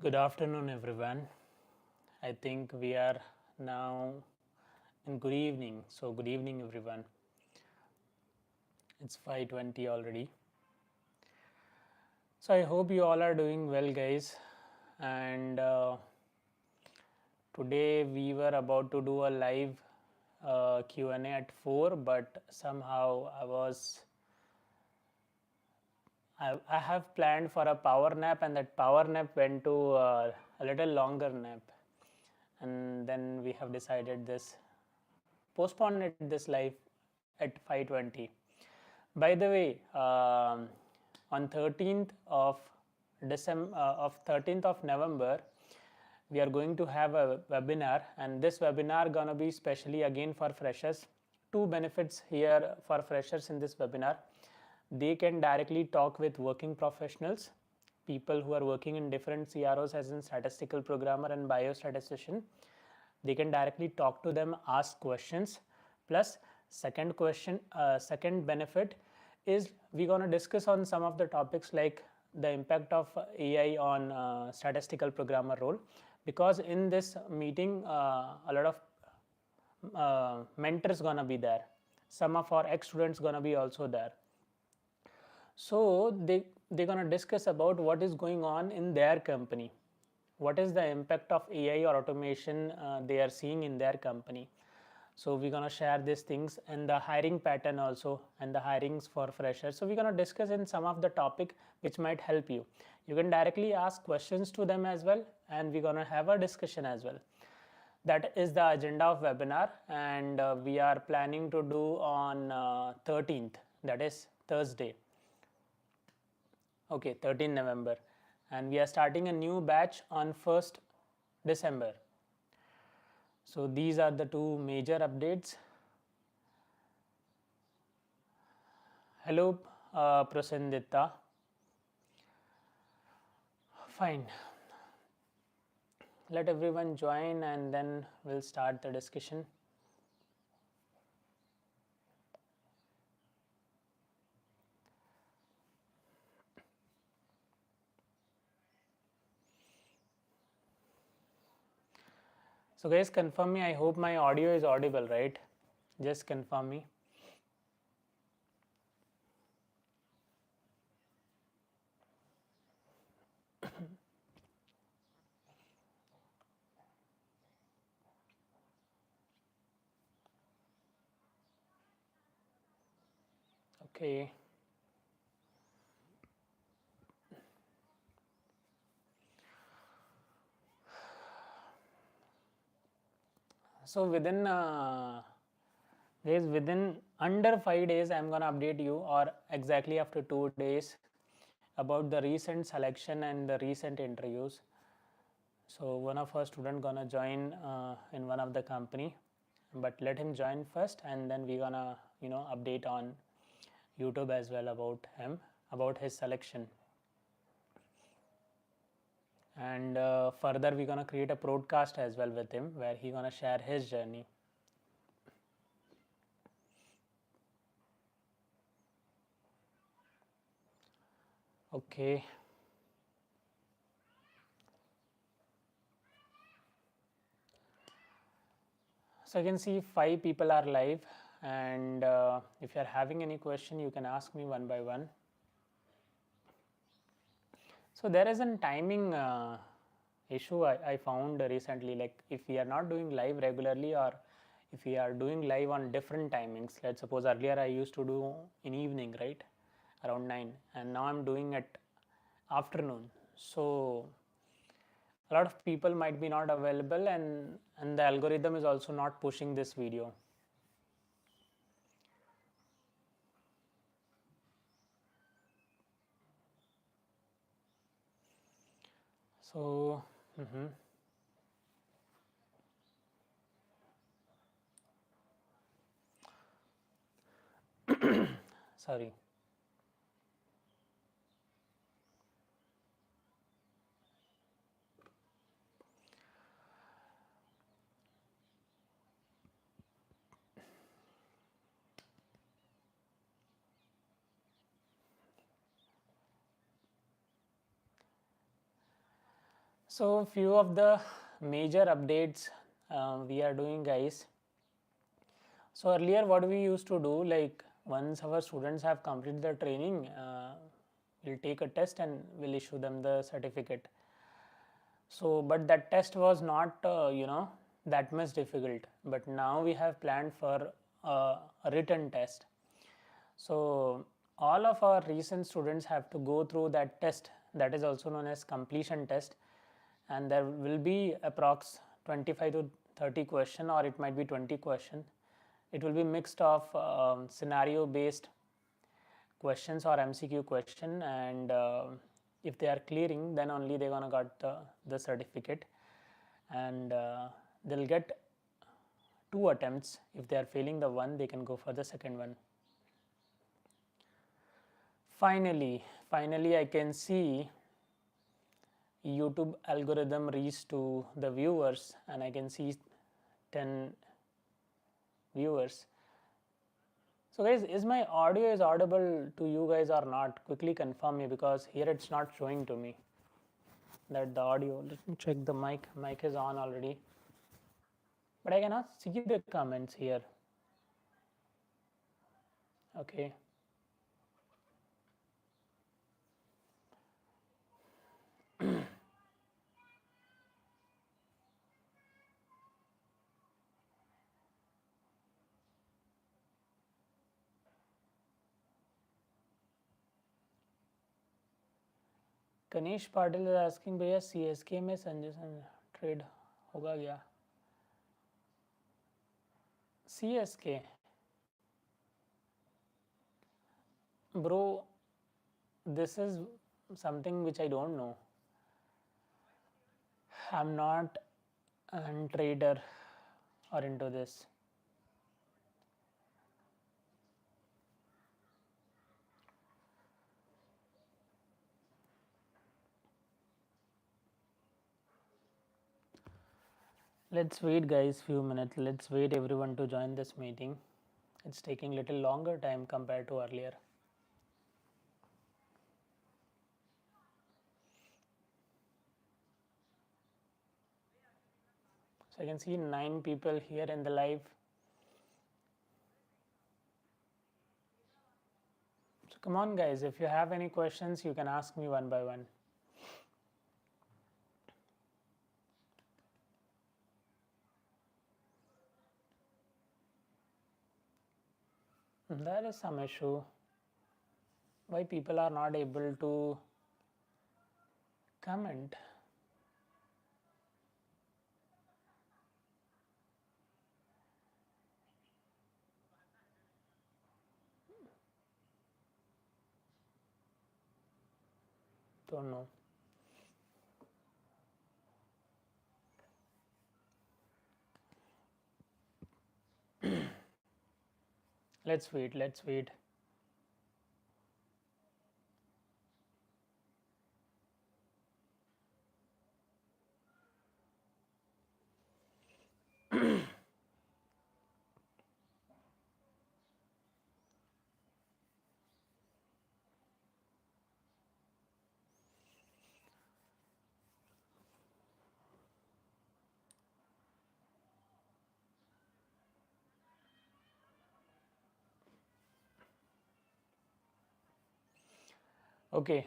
Good afternoon, everyone. I think we are now in good evening. So, good evening, everyone. It's 5:20 already. So, I hope you all are doing well, guys. And today we were about to do a live Q&A at 4, but somehow I have planned for a power nap, and that power nap went to a little longer nap, and then we have decided postpone it this live at 5:20. By the way, on 13th of of 13th of November, we are going to have a webinar, and this webinar gonna be specially again for freshers. Two benefits here for freshers in this webinar: they can directly talk with working professionals, people who are working in different CROs as in statistical programmer and biostatistician. They can directly talk to them, ask questions. Plus, second benefit is we're going to discuss on some of the topics like the impact of AI on statistical programmer role, because in this meeting a lot of mentors gonna be there. Some of our ex-students gonna be also there. So they're gonna discuss about what is going on in their company, what is the impact of AI or automation they are seeing in their company. So we're going to share these things and the hiring pattern also, and the hirings for freshers. So we're going to discuss in some of the topic which might help you. You can directly ask questions to them as well, and we're going to have a discussion as well. That is the agenda of webinar, and we are planning to do on 13th, that is Thursday. Okay, 13 November, and we are starting a new batch on 1st December. So these are the two major updates. Hello, Prasendita. Fine. Let everyone join and then we'll start the discussion. So guys, confirm me. I hope my audio is audible, right? Just confirm me. Okay. So within within under 5 days, I'm gonna update you, or exactly after 2 days, about the recent selection and the recent interviews. So one of our student gonna join in one of the company, but let him join first, and then we gonna update on YouTube as well about him, about his selection. And further we're gonna create a broadcast as well with him where he gonna share his journey. Okay. So you can see 5 people are live, and if you are having any question, you can ask me one by one. So there is a timing issue I found recently, like if we are not doing live regularly, or if we are doing live on different timings. Let's suppose earlier I used to do in evening, right, around 9, and now I'm doing at afternoon. So a lot of people might be not available, and the algorithm is also not pushing this video. So sorry. So few of the major updates we are doing, guys. So earlier what we used to do, like once our students have completed the training, we'll take a test and we'll issue them the certificate. So but that test was not that much difficult, but now we have planned for a written test. So all of our recent students have to go through that test, that is also known as completion test, and there will be approx 25 to 30 question, or it might be 20 question. It will be mixed of scenario based questions or MCQ question, and if they are clearing, then only they're gonna got the certificate, and they'll get 2 attempts. If they are failing the one, they can go for the second one. Finally I can see YouTube algorithm reached to the viewers, and I can see 10 viewers. So guys, is my audio is audible to you guys or not? Quickly confirm me, because here it's not showing to me that the audio. Let me check the mic. Mic is on already, but I cannot see the comments here. Okay. Ganesh Patil is asking, भैया CSK में Sanjay trade होगा क्या? CSK, bro, this is something which I don't know. I'm not a trader or into this. Let's wait, guys, few minutes. Let's wait everyone to join this meeting. It's taking little longer time compared to earlier. So I can see 9 people here in the live. So come on, guys, if you have any questions, you can ask me one by one. There is some issue. Why people are not able to comment? Don't know. Let's wait. Okay,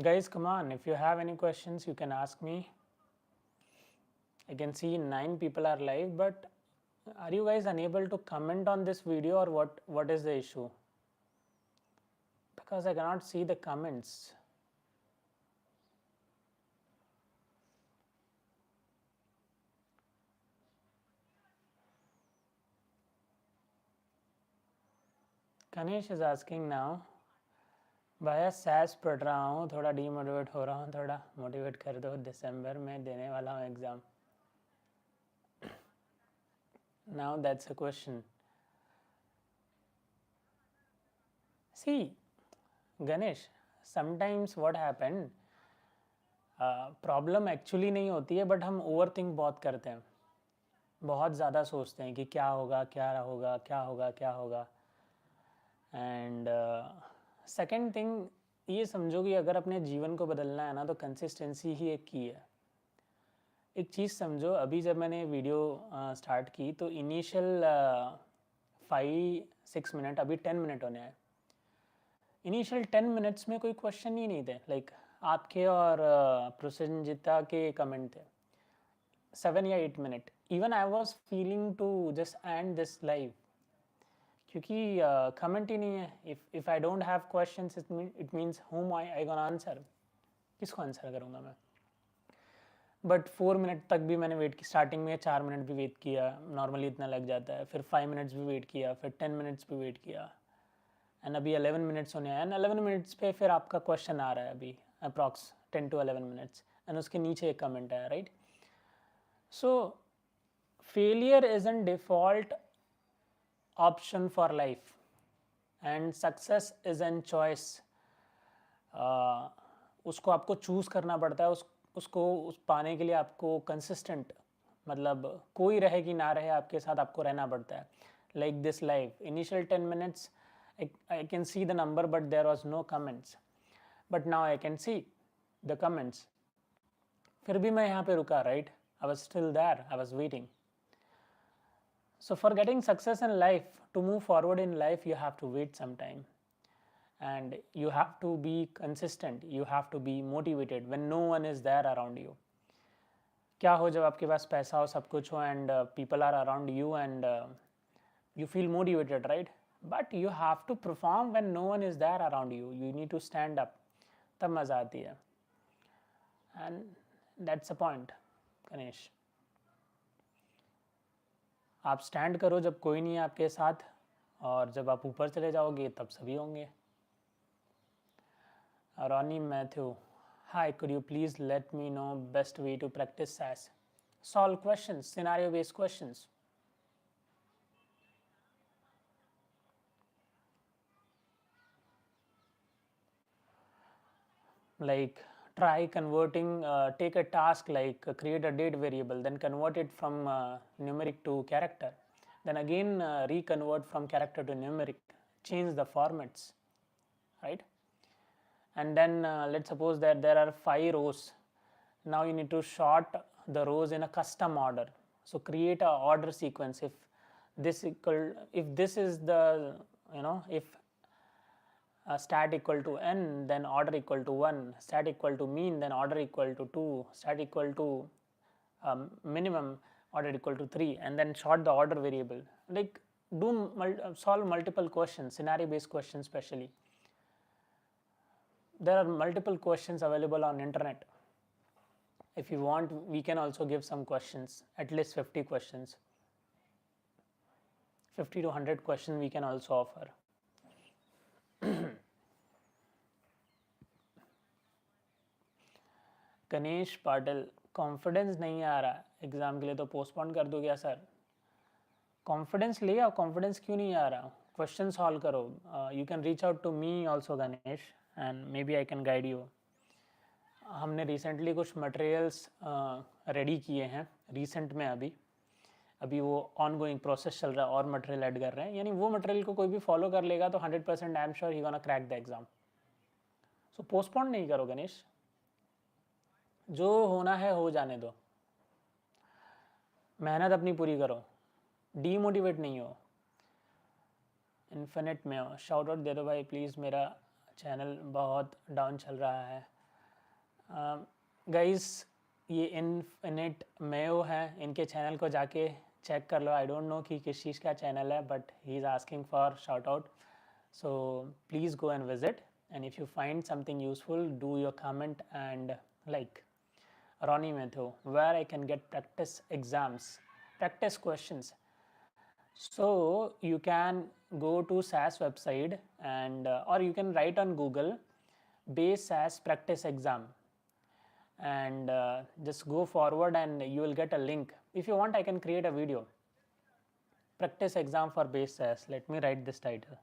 guys, come on, if you have any questions, you can ask me. I can see 9 people are live, but are you guys unable to comment on this video, or what is the issue? Because I cannot see the comments. Ganesh is asking now, भैया SAS पढ़ रहा हूँ, थोड़ा demotivate हो रहा हूँ, थोड़ा motivate कर दो, दिसंबर में देने वाला हूँ exam. Now that's a question. See, Ganesh, sometimes what happened, problem actually नहीं होती है, बट हम ओवर थिंक बहुत करते हैं, बहुत ज़्यादा सोचते हैं कि क्या होगा क्या होगा क्या होगा क्या होगा. एंड सेकेंड थिंग, ये समझो कि अगर अपने जीवन को बदलना है ना तो कंसिस्टेंसी ही एक की है। एक चीज़ समझो, अभी जब मैंने वीडियो स्टार्ट की तो इनिशियल 5-6 मिनट, अभी 10 मिनट होने आए। इनिशियल 10 मिनट्स में कोई क्वेश्चन ही नहीं थे, लाइक आपके और प्रसन्नजिता के कमेंट थे। 7 या 8 minute, even I was feeling to just end this live, क्योंकि कमेंट ही नहीं है। If I don't have questions it means whom I gonna answer, किसको आंसर करूँगा मैं। बट 4 मिनट तक भी मैंने वेट की। स्टार्टिंग में 4 मिनट भी वेट किया, नॉर्मली इतना लग जाता है। फिर 5 मिनट्स भी वेट किया, फिर 10 मिनट्स भी वेट किया, एंड अभी 11 मिनट्स होने आए। एंड 11 मिनट्स पे फिर आपका क्वेश्चन आ रहा है अभी, अप्रॉक्स 10 to 11 मिनट्स, एंड उसके नीचे एक कमेंट आया, right. So failure is an default option for life and success is an choice. उसको आपको चूज़ करना पड़ता है। उसको पाने के लिए आपको कंसिस्टेंट, मतलब कोई रहे कि ना रहे आपके साथ, आपको रहना पड़ता है। Like this life, initial 10 minutes I can see the number but there was no comments, but now I can see the comments. फिर भी मैं यहाँ पे रुका, right. I was still there, I was waiting. So for getting success in life, to move forward in life, you have to wait some time, and you have to be consistent, you have to be motivated when no one is there around you. क्या हो जब आपके पास पैसा हो, सब कुछ हो, and people are around you, and you feel motivated, right? But you have to perform when no one is there around you. You need to stand up, तब मज़ा आती है, and that's the point, Ganesh. आप stand करो जब कोई नहीं है आपके साथ, और जब आप ऊपर चले जाओगे तब सभी होंगे। Ronnie Matthew, hi, could you please let me know best way to practice SAS? Solve questions, scenario based questions. Like try converting, take a task like create a date variable, then convert it from numeric to character, then again reconvert from character to numeric, change the formats, right? And then let's suppose that there are 5 rows. Now you need to sort the rows in a custom order. So create a order sequence. If this is the, if stat equal to n, then order equal to 1, stat equal to mean, then order equal to 2, stat equal to minimum, order equal to 3, and then sort the order variable. Like solve multiple questions, scenario based questions especially. There are multiple questions available on internet. If you want, we can also give some questions, at least 50 questions, 50 to 100 questions we can also offer. Ganesh Patil, confidence नहीं आ रहा exam के लिए तो postpone कर दो क्या sir? Confidence ले आओ, कॉन्फिडेंस क्यों नहीं आ रहा? क्वेश्चन सॉल्व करो। You can reach out to me also Ganesh, and may be I can guide you. हमने रिसेंटली कुछ मटेरियल्स रेडी किए हैं रिसेंट में, अभी वो ऑन गोइंग प्रोसेस चल रहा है, और मटेरियल ऐड कर रहे हैं। यानी वो मटेरियल को कोई भी फॉलो कर लेगा तो 100% I am sure he gonna crack the exam. So postpone नहीं करो गणेश, जो होना है हो जाने दो, मेहनत अपनी पूरी करो, डीमोटिवेट नहीं हो, इन्फिनिट में हो। शाउट आउट दे दो भाई प्लीज़, मेरा चैनल बहुत डाउन चल रहा है। गाइस ये इन्फिनिट मेयो है, इनके चैनल को जाके चेक कर लो। आई डोंट नो कि किस चीज़ का चैनल है, but he is asking for shout out, so please go and visit, and if you find something useful do your comment and like. Ronnie Matthew, where I can get practice exams, practice questions. So you can go to SAS website, and or you can write on Google base SAS practice exam, and just go forward and you will get a link. If you want, I can create a video, practice exam for base SAS. Let me write this title.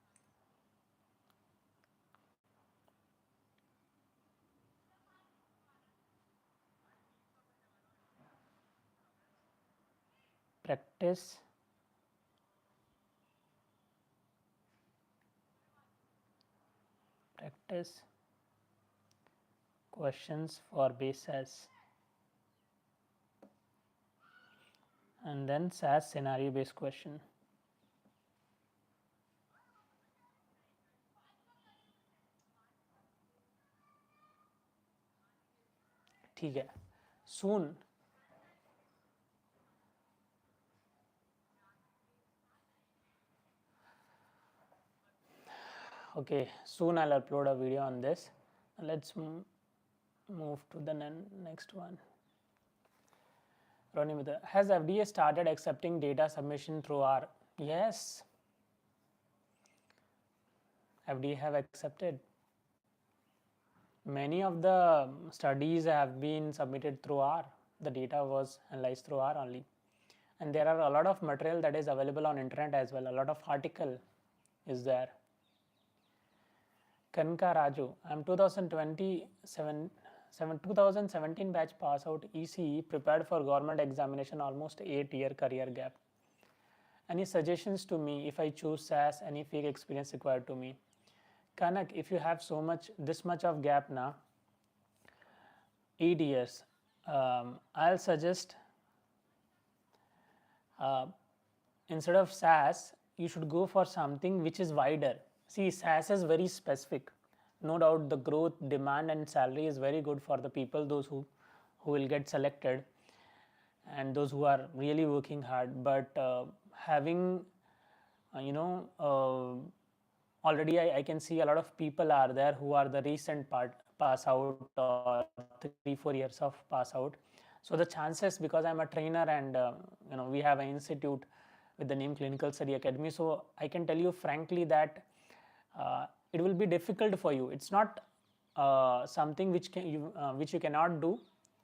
Practice questions for base SAS, and then SAS scenario based question. ठीक है, soon. Okay, soon I'll upload a video on this. Let's move to the next one. Ronnie, has FDA started accepting data submission through R? Yes, FDA have accepted. Many of the studies have been submitted through R. The data was analyzed through R only. And there are a lot of material that is available on internet as well. A lot of article is there. Kanka Raju, I'm 2017 batch pass out ECE, prepared for government examination, almost 8-year career gap. Any suggestions to me if I choose SAS, any fake experience required to me? Kanak, if you have this much of gap now, 8 years, I'll suggest instead of SAS, you should go for something which is wider. See, SAS is very specific. No doubt the growth, demand and salary is very good for the people, those who will get selected and those who are really working hard. But having, already I can see a lot of people are there who are the recent pass out or 3-4 years of pass out. So the chances, because I'm a trainer and we have an institute with the name Clinical Study Academy, so I can tell you frankly that it will be difficult for you. It's not something which you cannot do,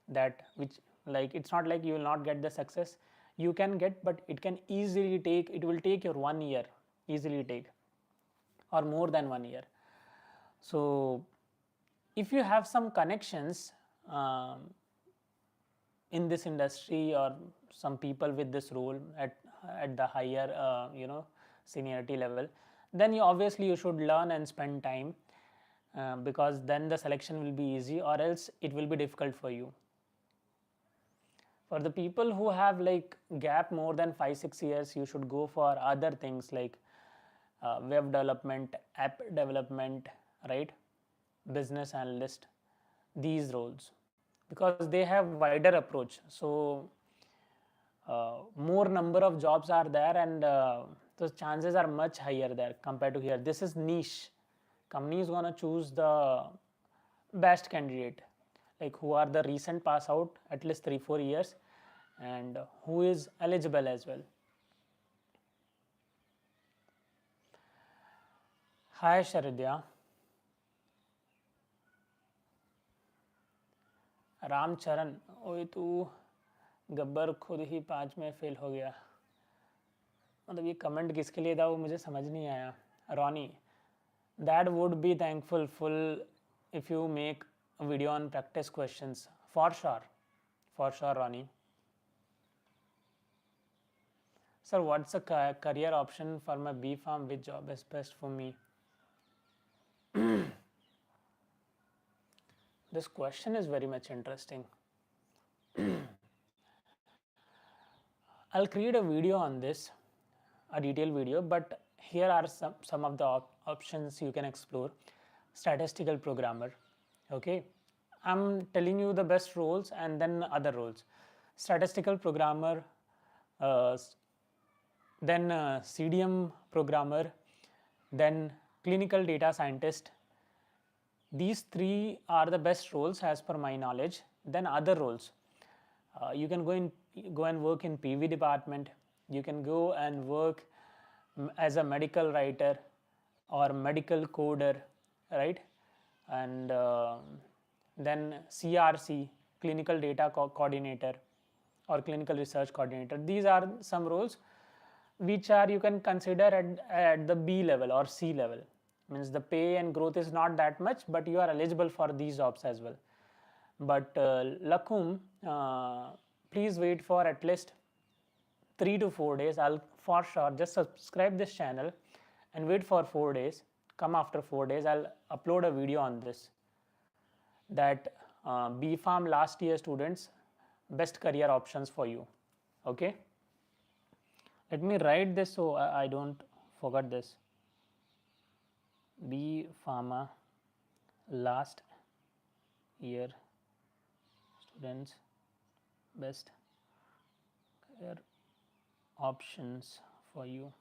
it's not like you will not get the success. You can get, but it will take your 1 year, easily take, or more than 1 year. So if you have some connections in this industry or some people with this role at the higher seniority level, then you should learn and spend time, because then the selection will be easy, or else it will be difficult for you. For the people who have gap more than 5-6 years, you should go for other things like web development, app development, right? Business analyst, these roles, because they have wider approach. So more number of jobs are there, and the chances are much higher there compared to here. This is niche. Company is gonna choose the best candidate, who are the recent pass out, at least 3-4 years, and who is eligible as well. Hi Sharidya. Ramcharan, ओए तू गब्बर खुद ही 5 में fail हो गया. मतलब ये comment किसके लिए था वो मुझे समझ नहीं आया. Ronnie, that would be thankful if you make a video on practice questions. For sure Ronnie. Sir, what's a career option for my B Farm? Which job is best for me? This question is very much interesting. I'll create a video on this, a detailed video, but here are some of the options you can explore. Statistical programmer, okay? I'm telling you the best roles and then other roles. Statistical programmer, then CDM programmer, then clinical data scientist. These 3 are the best roles as per my knowledge. Then other roles, you can go and work in PV department. You can go and work as a medical writer or medical coder, right? And then CRC, clinical data coordinator or clinical research coordinator. These are some roles which are you can consider at the B level or C level. Means the pay and growth is not that much, but you are eligible for these jobs as well. But Lakum, please wait for at least 3 to 4 days. I'll for sure just subscribe this channel and wait for 4 days. Come after 4 days, I'll upload a video on this. that B Farm last year students best career options for you. Okay, let me write this so I don't forget this. B Pharma last year students best career options for you.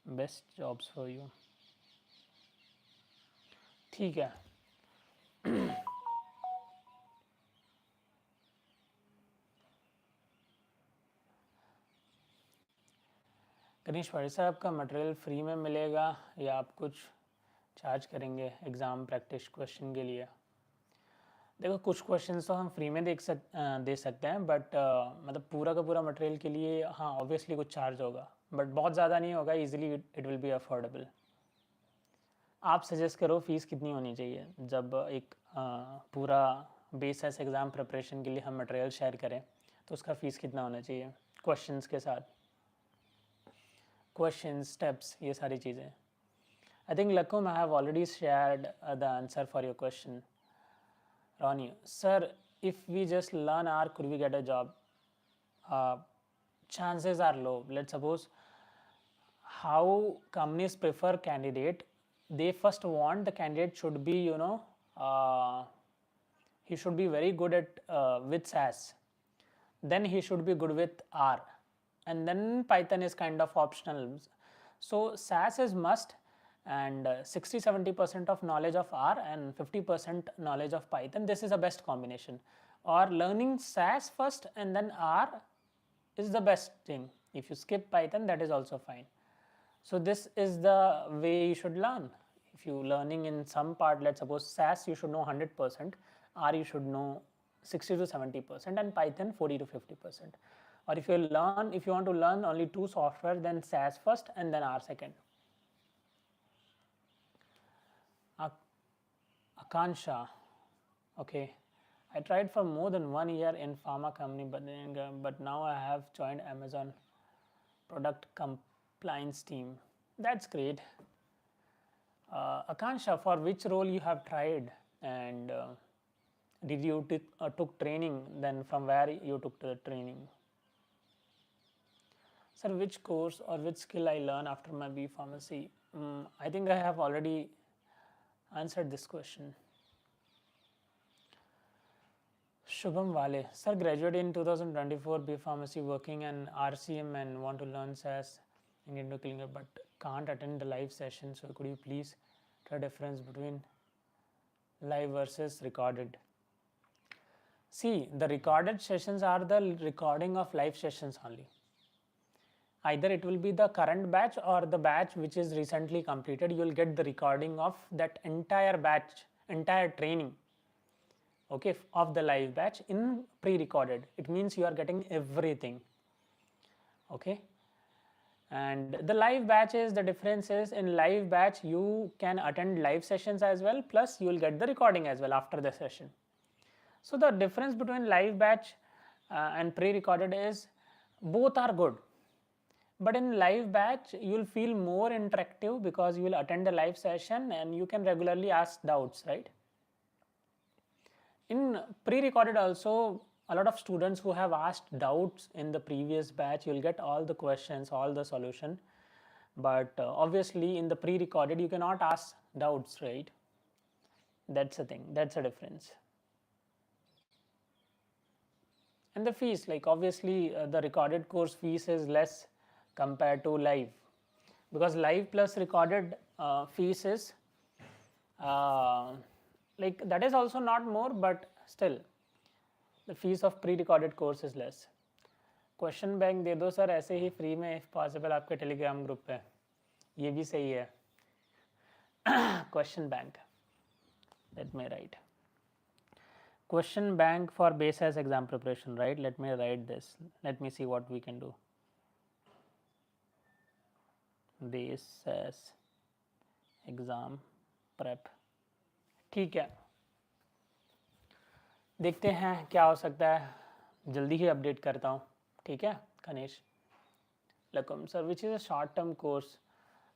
Best jobs for you. ठीक है. गणेश भाई साहब का material free में मिलेगा या आप कुछ चार्ज करेंगे एग्ज़ाम प्रैक्टिस क्वेश्चन के लिए? देखो कुछ क्वेश्चंस तो हम फ्री में दे सकते हैं, बट मतलब पूरा का पूरा मटेरियल के लिए हाँ ऑब्वियसली कुछ चार्ज होगा, बट बहुत ज़्यादा नहीं होगा. Easily it will be affordable. आप सजेस्ट करो फीस कितनी होनी चाहिए जब एक पूरा बेसिस एग्ज़ाम प्रिपरेशन के लिए हम मटेरियल शेयर करें, तो उसका फ़ीस कितना होना चाहिए क्वेश्चंस के साथ, क्वेश्चन स्टेप्स, ये सारी चीज़ें. आई थिंक लकुम I have already shared the answer for your question. Ronnie, sir, if we just learn R, could we get a job? Chances are low. Let's suppose how companies prefer candidate. They first want the candidate should be, he should be very good at with SAS. Then he should be good with R. And then Python is kind of optional. So SAS is must, and 60-70% of knowledge of R and 50% knowledge of Python. This is the best combination. Or learning SAS first and then R is the best thing. If you skip Python, that is also fine. So this is the way you should learn. If you learning in some part, let's suppose SAS you should know 100%, R you should know 60-70%, and Python 40-50%. Or if you want to learn only two software, then SAS first and then R second. Akansha, okay, I tried for more than 1 year in pharma company, but now I have joined Amazon product compliance team. That's great. Akansha, for which role you have tried, and did you took training? Then from where you took the training? Sir, which course or which skill I learn after my B Pharmacy? I think I have already answered this question. Shubham Wale, sir, graduate in 2024 B Pharmacy, working in RCM and want to learn SAS into clinical, but can't attend the live session. So could you please tell the difference between live versus recorded? See, the recorded sessions are the recording of live sessions only. Either it will be the current batch or the batch which is recently completed. You will get the recording of that entire batch, entire training, okay, of the live batch in pre-recorded. It means you are getting everything, okay. And the live batch is, the difference is, in live batch you can attend live sessions as well, plus you will get the recording as well after the session. So the difference between live batch and pre-recorded is both are good. But in live batch, you will feel more interactive because you will attend the live session and you can regularly ask doubts, right? In pre-recorded also, a lot of students who have asked doubts in the previous batch, you will get all the questions, all the solution. But obviously in the pre-recorded, you cannot ask doubts, right? That's the thing, that's the difference. And the fees, like obviously the recorded course fees is less compared to live, because live plus recorded fees is like that is also not more, but still the fees of pre-recorded course is less. Question bank दे दो sir ऐसे ही free में if possible आपके Telegram group पे, ये भी सही है. Question bank, let me write question bank for base as exam preparation, right? Let me write this, let me see what we can do. Base as exam prep, ठीक है, देखते हैं क्या हो सकता है. जल्दी ही अपडेट करता हूँ. ठीक है Kanish? Lakum, sir, which is a short-term course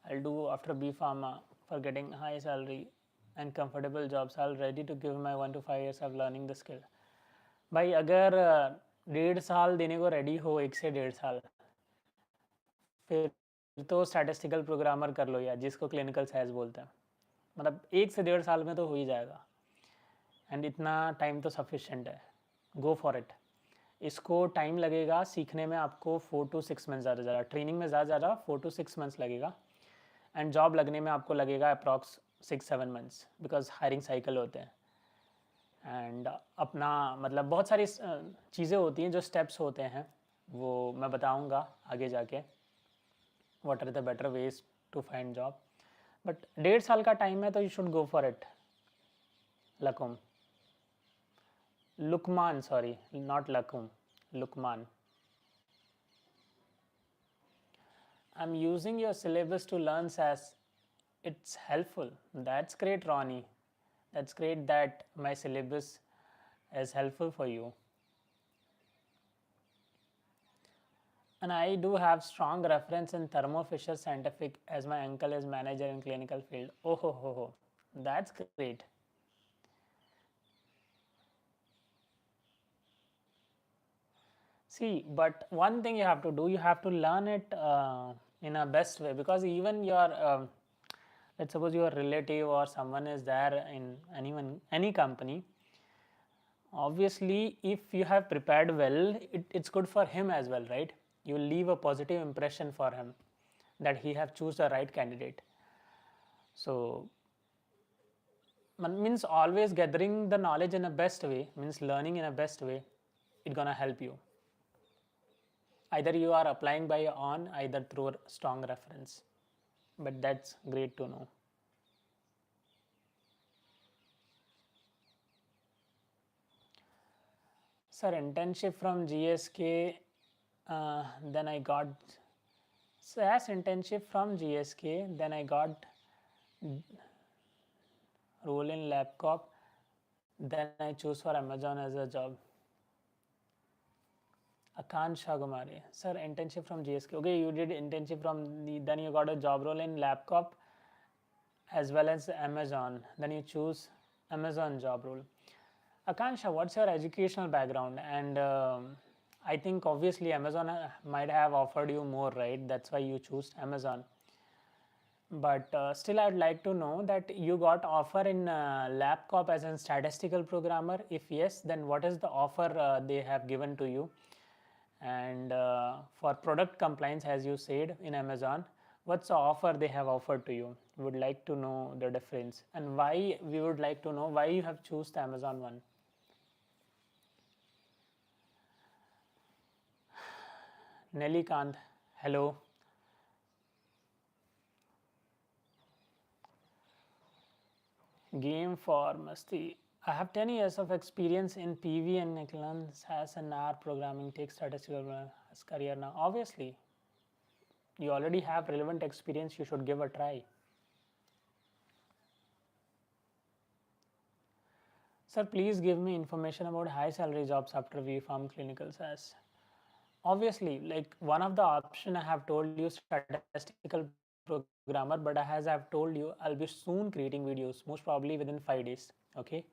I'll do after B Pharma for getting high salary and comfortable jobs. I'll ready to give my 1 to 5 years of learning the skill. भाई अगर 1.5 साल देने को ready हो, 1 से 1.5 साल, फिर तो स्टैटिस्टिकल प्रोग्रामर कर लो यार, जिसको क्लिनिकल साइंस बोलते हैं. मतलब 1 से 1.5 साल में तो हो ही जाएगा. एंड इतना टाइम तो सफिशेंट है. गो फॉर इट. इसको टाइम लगेगा सीखने में, आपको 4 to 6 मंथ्स ज़्यादा, ट्रेनिंग में ज़्यादा 4 to 6 मंथ्स लगेगा. एंड जॉब लगने में आपको लगेगा approx 6-7 months, because hiring cycle होते हैं. एंड अपना मतलब बहुत सारी चीज़ें होती हैं, जो स्टेप्स होते हैं, वो मैं बताऊंगा आगे जाके. What are the better ways to find job. But 1.5 साल का टाइम है तो you should go for it. लकुम, लुकमान, सॉरी, नॉट लकुम, Lukman. I'm using your syllabus to learn SAS. It's helpful. That's great, Ronnie. That's great that my syllabus is helpful for you. And I do have strong reference in Thermo Fisher Scientific, as my uncle is manager in clinical field. Oh ho ho ho. That's great. See, but one thing you have to do, you have to learn it in a best way, because even your let's suppose your relative or someone is there in any company, obviously if you have prepared well, it's good for him as well, right? You will leave a positive impression for him that he have choose the right candidate. So means always gathering the knowledge in a best way, means learning in a best way, it's gonna help you. Either you are applying by your own, either through a strong reference. But that's great to know. Sir, internship from GSK, then I got SAS internship from GSK, then I got role in LabCorp, then I choose for Amazon as a job. Akansha Gumare, sir, internship from GSK. Okay, you did internship from then you got a job role in LabCorp as well as Amazon. Then you choose Amazon job role. Akansha, what's your educational background? And I think obviously Amazon might have offered you more, right? That's why you choose Amazon. But still, I'd like to know that you got offer in LabCorp as a statistical programmer. If yes, then what is the offer they have given to you? And for product compliance, as you said in Amazon, what's the offer they have offered to you? We would like to know the difference, and why we would like to know why you have choose the Amazon one. Nelly Kant, hello. Game for Masti. I have 10 years of experience in PV and Nicklan SAS and R programming, take statistical as career now. Obviously, you already have relevant experience, you should give a try. Sir, please give me information about high salary jobs after V Farm Clinical SAS. Obviously, like one of the option I have told you, statistical programmer, but as I have told you, I'll be soon creating videos, most probably within 5 days. Okay,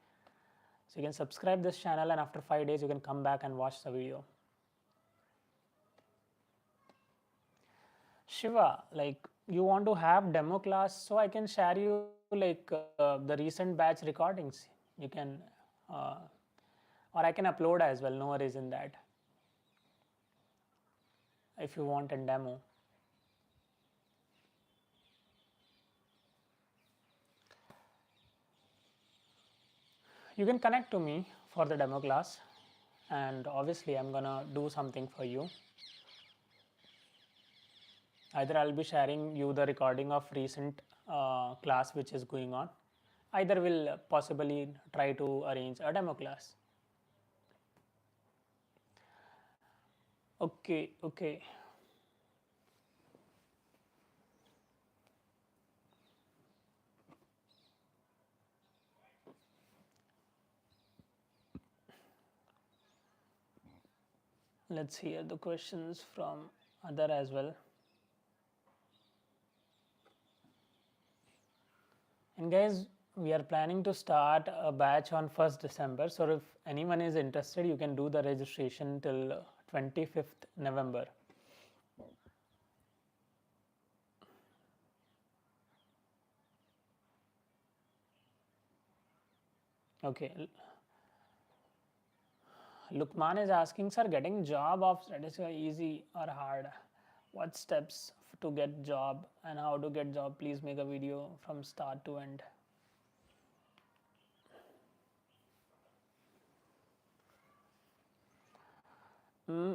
so you can subscribe this channel, and after 5 days you can come back and watch the video. Shiva, like you want to have demo class, so I can share you like the recent batch recordings. You can or I can upload as well, no worries in that, if you want a demo. You can connect to me for the demo class, and obviously I'm gonna do something for you. Either I'll be sharing you the recording of recent class which is going on, either we'll possibly try to arrange a demo class. Okay. let's hear the questions from other as well. And guys, we are planning to start a batch on 1st December. So if anyone is interested, you can do the registration till 25th November. Okay. Lukman is asking, sir, getting job of statistical easy or hard? What steps to get job and how to get job? Please make a video from start to end.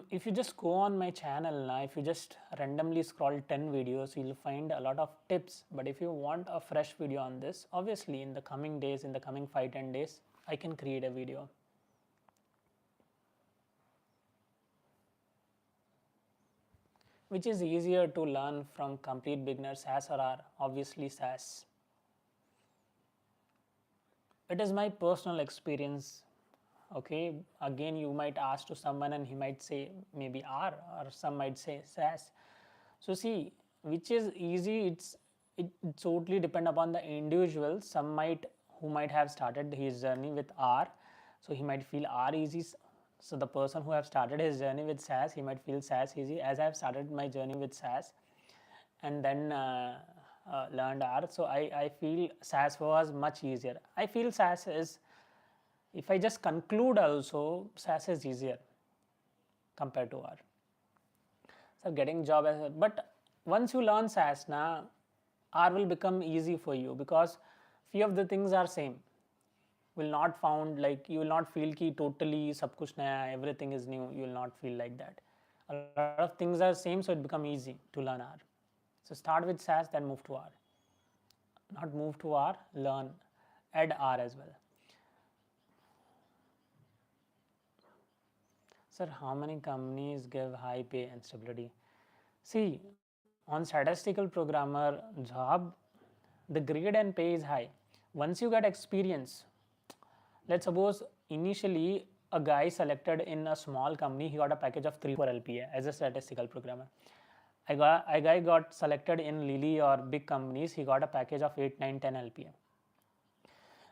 If you just go on my channel now, if you just randomly scroll 10 videos, you'll find a lot of tips. But if you want a fresh video on this, obviously in the coming days, in the coming 5-10 days, I can create a video. Which is easier to learn from complete beginner, SAS or R? Obviously SAS. It is my personal experience. Okay, again you might ask to someone and he might say maybe R, or some might say SAS. So see, which is easy, it totally depend upon the individual. Some who might have started his journey with R, so he might feel R easy. So the person who have started his journey with SAS, he might feel SAS easy, as I have started my journey with SAS and then learned R. So I feel SAS was much easier. I feel SAS is, if I just conclude also, SAS is easier compared to R. So getting job as, but once you learn SAS now, R will become easy for you because few of the things are same. Will not found like, you will not feel ki totally sab kuch naya, everything is new. You will not feel like that. A lot of things are same, so it become easy to learn R. So start with SAS, then move to R. Not move to R, learn, add R as well. Sir, how many companies give high pay and stability? See, on statistical programmer job, the grade and pay is high. Once you get experience, let's suppose initially a guy selected in a small company, he got a package of 3-4 LPA as a statistical programmer. A guy got selected in Lilly or big companies, he got a package of 8, 9, 10 LPA.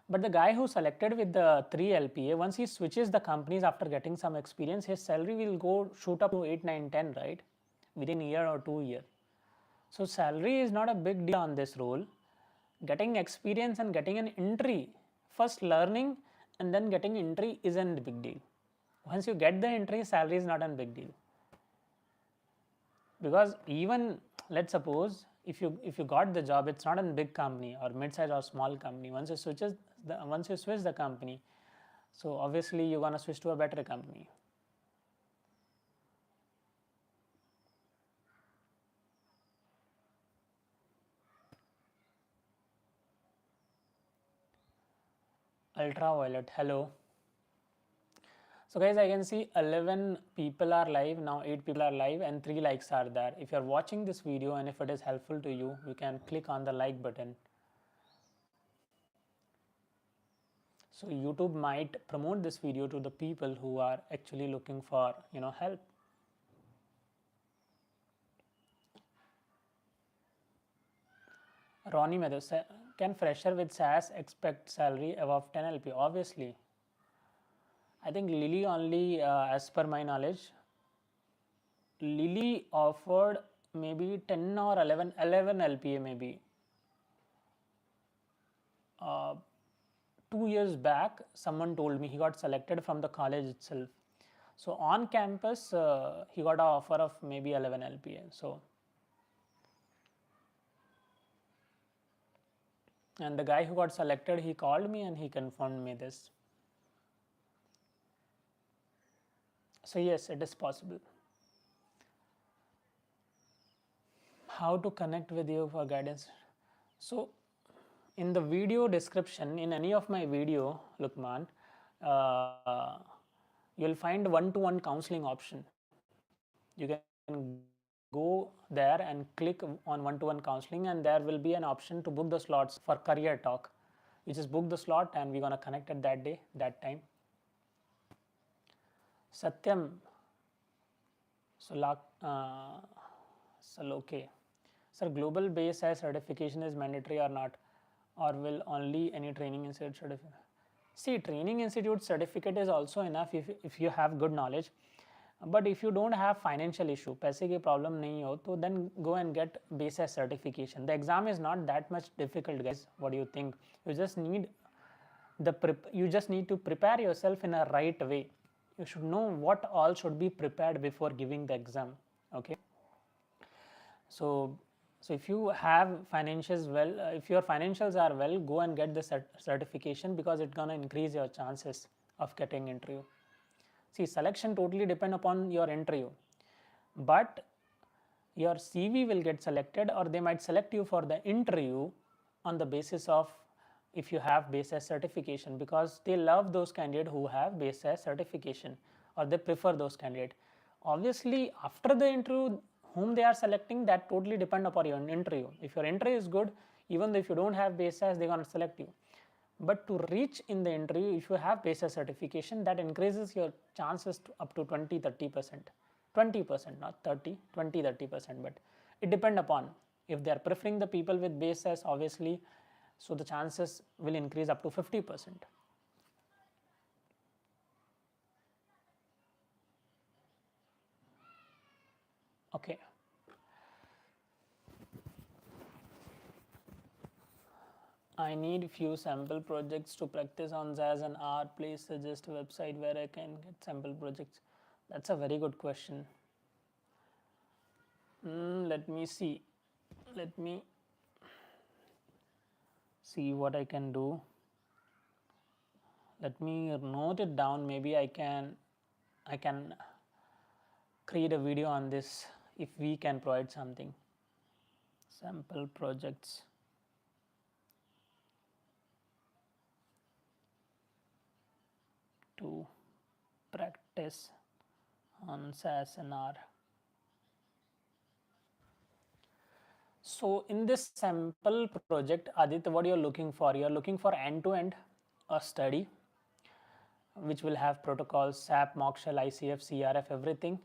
But the guy who selected with the 3 LPA, once he switches the companies after getting some experience, his salary will go shoot up to 8, 9, 10, right? Within a year or 2 years. So salary is not a big deal on this role. Getting experience and getting an entry, first learning and then getting entry isn't a big deal. Once you get the entry, salary is not a big deal. Because even let's suppose if you got the job, it's not in big company or mid-size or small company. Once you switch the company, so obviously you're gonna switch to a better company. Ultraviolet, hello. So guys, I can see 11 people are live now, 8 people are live and 3 likes are there. If you are watching this video and if it is helpful to you, you can click on the like button. So YouTube might promote this video to the people who are actually looking for help. Ronnie Meadows, can fresher with SAS expect salary above 10 LP? Obviously. I think Lilly only, as per my knowledge, Lilly offered maybe 10 or 11 LPA maybe. 2 years back, someone told me he got selected from the college itself. So on campus, he got an offer of maybe 11 LPA. So, and the guy who got selected, he called me and he confirmed me this. So yes, it is possible. How to connect with you for guidance? So in the video description, in any of my video, Lukman, you'll find one-to-one counseling option. You can go there and click on one-to-one counseling and there will be an option to book the slots for career talk. You just book the slot and we're gonna connect it that day, that time. Satyam, Okay. Sir, global base as certification is mandatory or not, or will only any training institute certificate? See, training institute certificate is also enough if you have good knowledge, but if you don't have financial issue, पैसे की problem नहीं हो, तो then go and get base as certification. The exam is not that much difficult, guys. What do you think? You just need you just need to prepare yourself in a right way. You should know what all should be prepared before giving the exam. Okay. So if you have financials well, if your financials are well, go and get the certification, because it's gonna increase your chances of getting interview. See, selection totally depend upon your interview, but your CV will get selected, or they might select you for the interview on the basis of if you have base as certification, because they love those candidates who have base as certification, or they prefer those candidates. Obviously, after the interview, whom they are selecting, that totally depend upon your interview. If your interview is good, even though if you don't have base as, they're going to select you. But to reach in the interview, if you have base as certification, that increases your chances to up to 20-30%. 20%, not 30, 20-30%, but it depend upon if they are preferring the people with base as, obviously, so the chances will increase up to 50%. Okay. I need few sample projects to practice on SAS and R. Please suggest a website where I can get sample projects. That's a very good question. Let me see. Let me see what I can do. Let me note it down. Maybe I can create a video on this if we can provide something. Sample projects. To practice on SAS and R. So in this sample project, Aditya, what you're looking for? You're looking for end-to-end a study which will have protocols, SAP, mockshell, ICF, CRF, everything,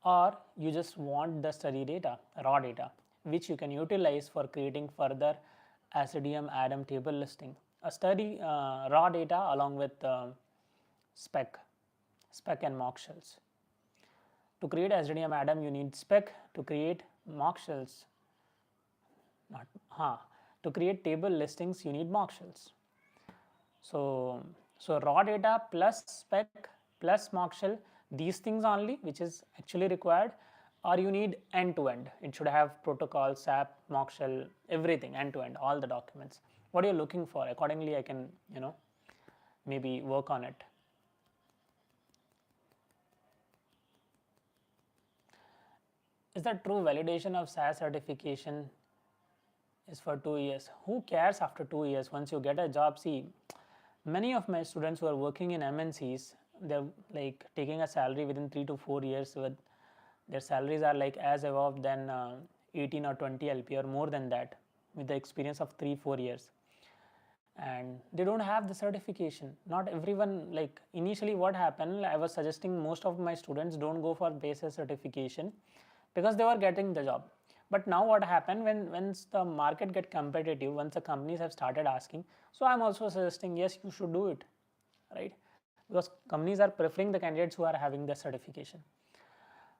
or you just want the study data, raw data, which you can utilize for creating further SDM ADAM table listing. A study raw data along with spec and mock shells. To create SDM ADAM, you need spec. To create mock shells, to create table listings, you need mock shells. So raw data plus spec plus mock shell, these things only, which is actually required, or you need end to end. It should have protocol, SAP, mock shell, everything end to end, all the documents. What are you looking for? Accordingly, I can maybe work on it. Is that true? Validation of SAS certification is for 2 years. Who cares after 2 years? Once you get a job, see, many of my students who are working in MNCs, they're like taking a salary within 3 to 4 years. With their salaries are like as above than 18 or 20 LP or more than that, with the experience of 3-4 years, and they don't have the certification. Not everyone, like initially what happened, I was suggesting most of my students don't go for basic certification because they were getting the job. But now what happened, once the market get competitive, once the companies have started asking, so I'm also suggesting yes, you should do it, right? Because companies are preferring the candidates who are having the certification.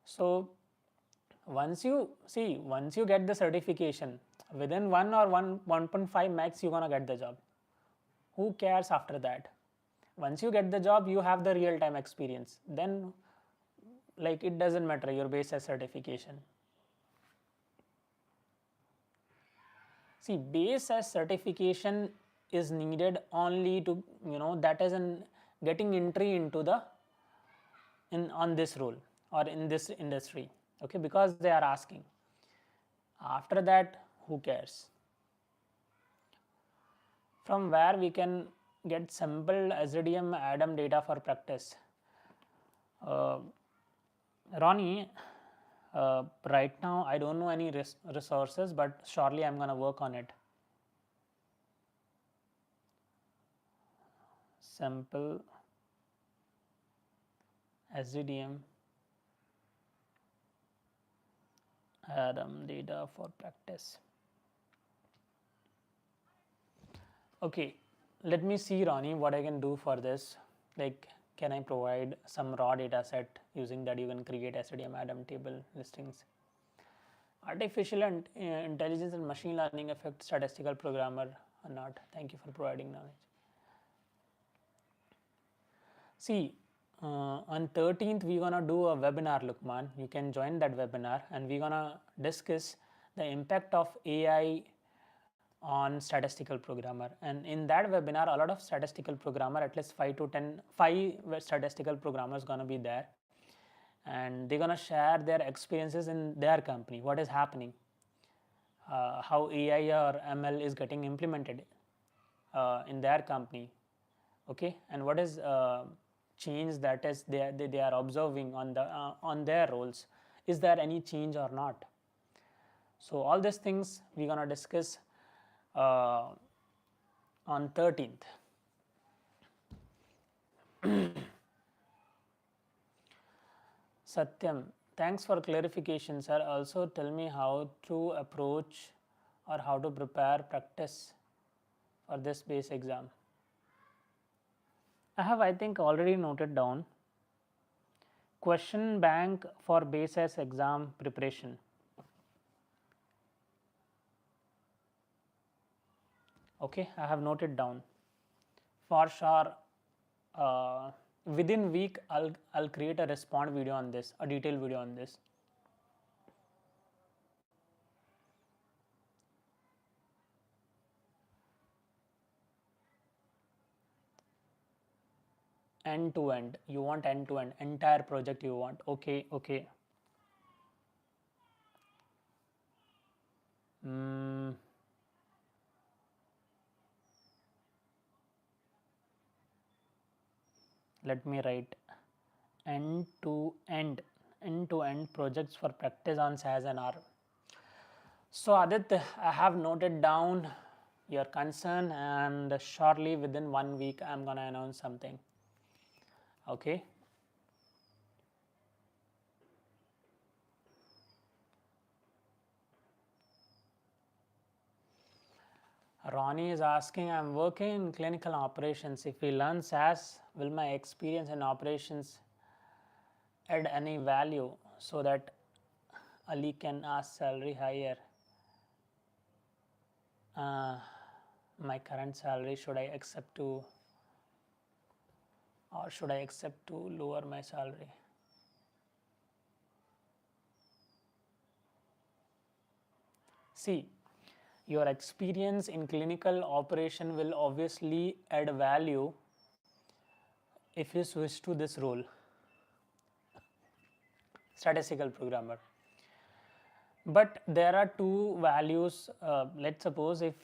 So once you get the certification, within 1 or 1.5 max, you're gonna get the job. Who cares after that? Once you get the job, you have the real time experience. Then like it doesn't matter your base as certification. See, base as certification is needed only to that is in getting entry into the on this role or in this industry, okay, because they are asking. After that, who cares? From where we can get sample SDM ADAM data for practice? Ronnie, right now I don't know any resources, but surely I'm gonna work on it. Sample SDM data for practice. Okay, let me see, Ronnie, what I can do for this. Like, can I provide some raw data set using that you can create SDM Adam table listings? Artificial intelligence and machine learning affect statistical programmer or not? Thank you for providing knowledge. See, on 13th we're gonna do a webinar, Lukman. You can join that webinar, and we're gonna discuss the impact of AI on statistical programmer. And in that webinar, a lot of statistical programmer, at least 5 statistical programmers gonna be there, and they're gonna share their experiences in their company, what is happening, how AI or ML is getting implemented in their company, okay, and what is change that is they are observing on their roles. Is there any change or not? So all these things we're gonna discuss on 13th. Satyam, thanks for clarification, sir. Also tell me how to approach or how to prepare practice for this base exam. I have, I think, already noted down question bank for base S exam preparation. Okay, I have noted down. For sure, within week I'll create a respond video on this, a detailed video on this. End to end, you want end to end, entire project you want. Okay. Let me write end to end projects for practice on SAS and R. So Aditya, I have noted down your concern, and shortly within 1 week I'm gonna announce something. Okay. Ronnie is asking, I'm working in clinical operations. If we learn SAS, will my experience in operations add any value so that Ali can ask salary higher? My current salary, should I accept to lower my salary? See, your experience in clinical operation will obviously add value if you switch to this role, statistical programmer. But there are two values. Let's suppose if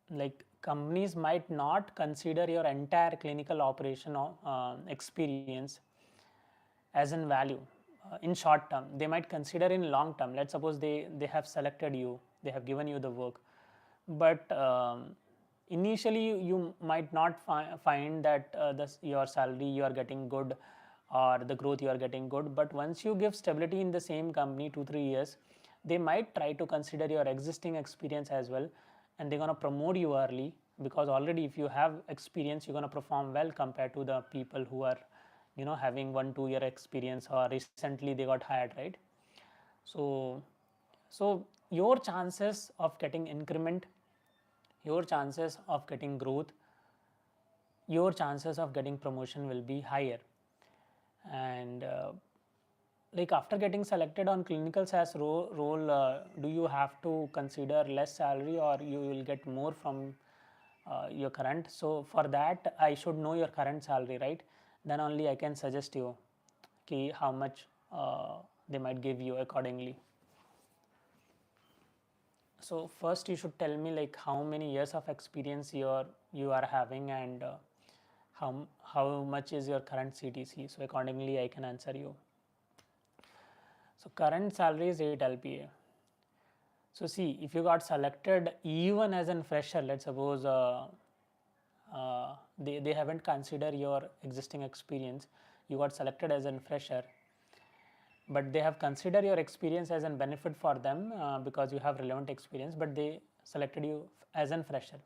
like companies might not consider your entire clinical operation experience as in value in short term. They might consider in long term. Let's suppose they have selected you, they have given you the work, but initially you might not find that your salary you are getting good or the growth you are getting good. But once you give stability in the same company 2-3 years, they might try to consider your existing experience as well, and they're going to promote you early, because already if you have experience, you're going to perform well compared to the people who are having 1-2 year experience or recently they got hired, right? So your chances of getting increment, your chances of getting growth, your chances of getting promotion will be higher. And like after getting selected on clinical SAS role, do you have to consider less salary or you will get more from your current? So for that I should know your current salary, right? Then only I can suggest you how much they might give you accordingly. So first you should tell me like how many years of experience you are having, and how much is your current CTC, so accordingly I can answer you. So current salary is 8 LPA. So see, if you got selected even as a fresher, let's suppose they haven't considered your existing experience, you got selected as a fresher, but they have considered your experience as a benefit for them because you have relevant experience, but they selected you as a fresher.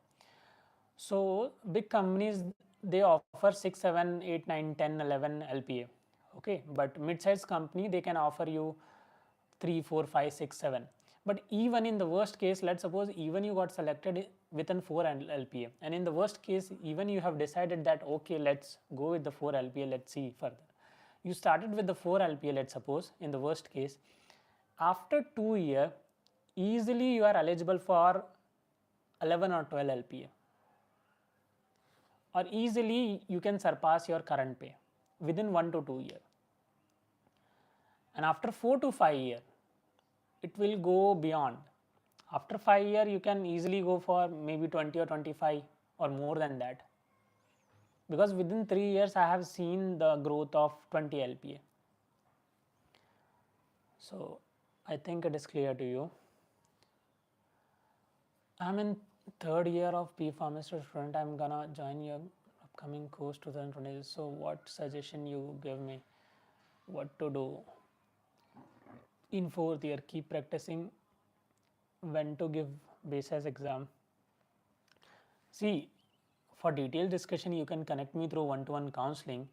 So big companies, they offer 6, 7, 8, 9, 10, 11 LPA, okay, but mid-sized company, they can offer you 3, 4, 5, 6, 7. But even in the worst case, let's suppose even you got selected within 4 LPA, and in the worst case, even you have decided that okay, let's go with the 4 LPA, let's see further. You started with the 4 LPA, let's suppose, in the worst case. After 2 years, easily you are eligible for 11 or 12 LPA, or easily you can surpass your current pay within 1 to 2 years. And after 4 to 5 years, it will go beyond. After 5 years, you can easily go for maybe 20 or 25 or more than that. Because within 3 years, I have seen the growth of 20 LPA. So I think it is clear to you. I'm in 3rd year of Pharma student. I'm gonna join your upcoming course 2020. So what suggestion you give me? What to do? In 4th year, keep practicing. When to give basis exam? See, for detailed discussion, you can connect me through one-to-one counseling.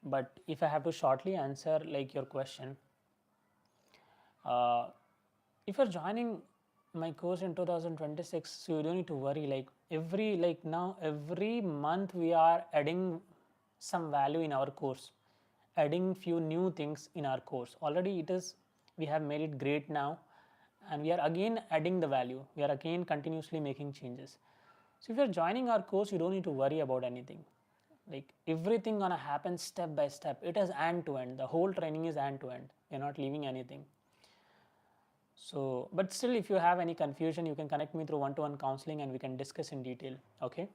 But if I have to shortly answer like your question, if you're joining my course in 2026, so you don't need to worry. Like every month we are adding some value in our course, adding few new things in our course. Already we have made it great now, and we are again adding the value. We are again continuously making changes. So if you're joining our course, you don't need to worry about anything. Like everything gonna happen step by step. It is end to end. The whole training is end to end. You're not leaving anything. So, but still, if you have any confusion, you can connect me through one-to-one counseling and we can discuss in detail. Okay.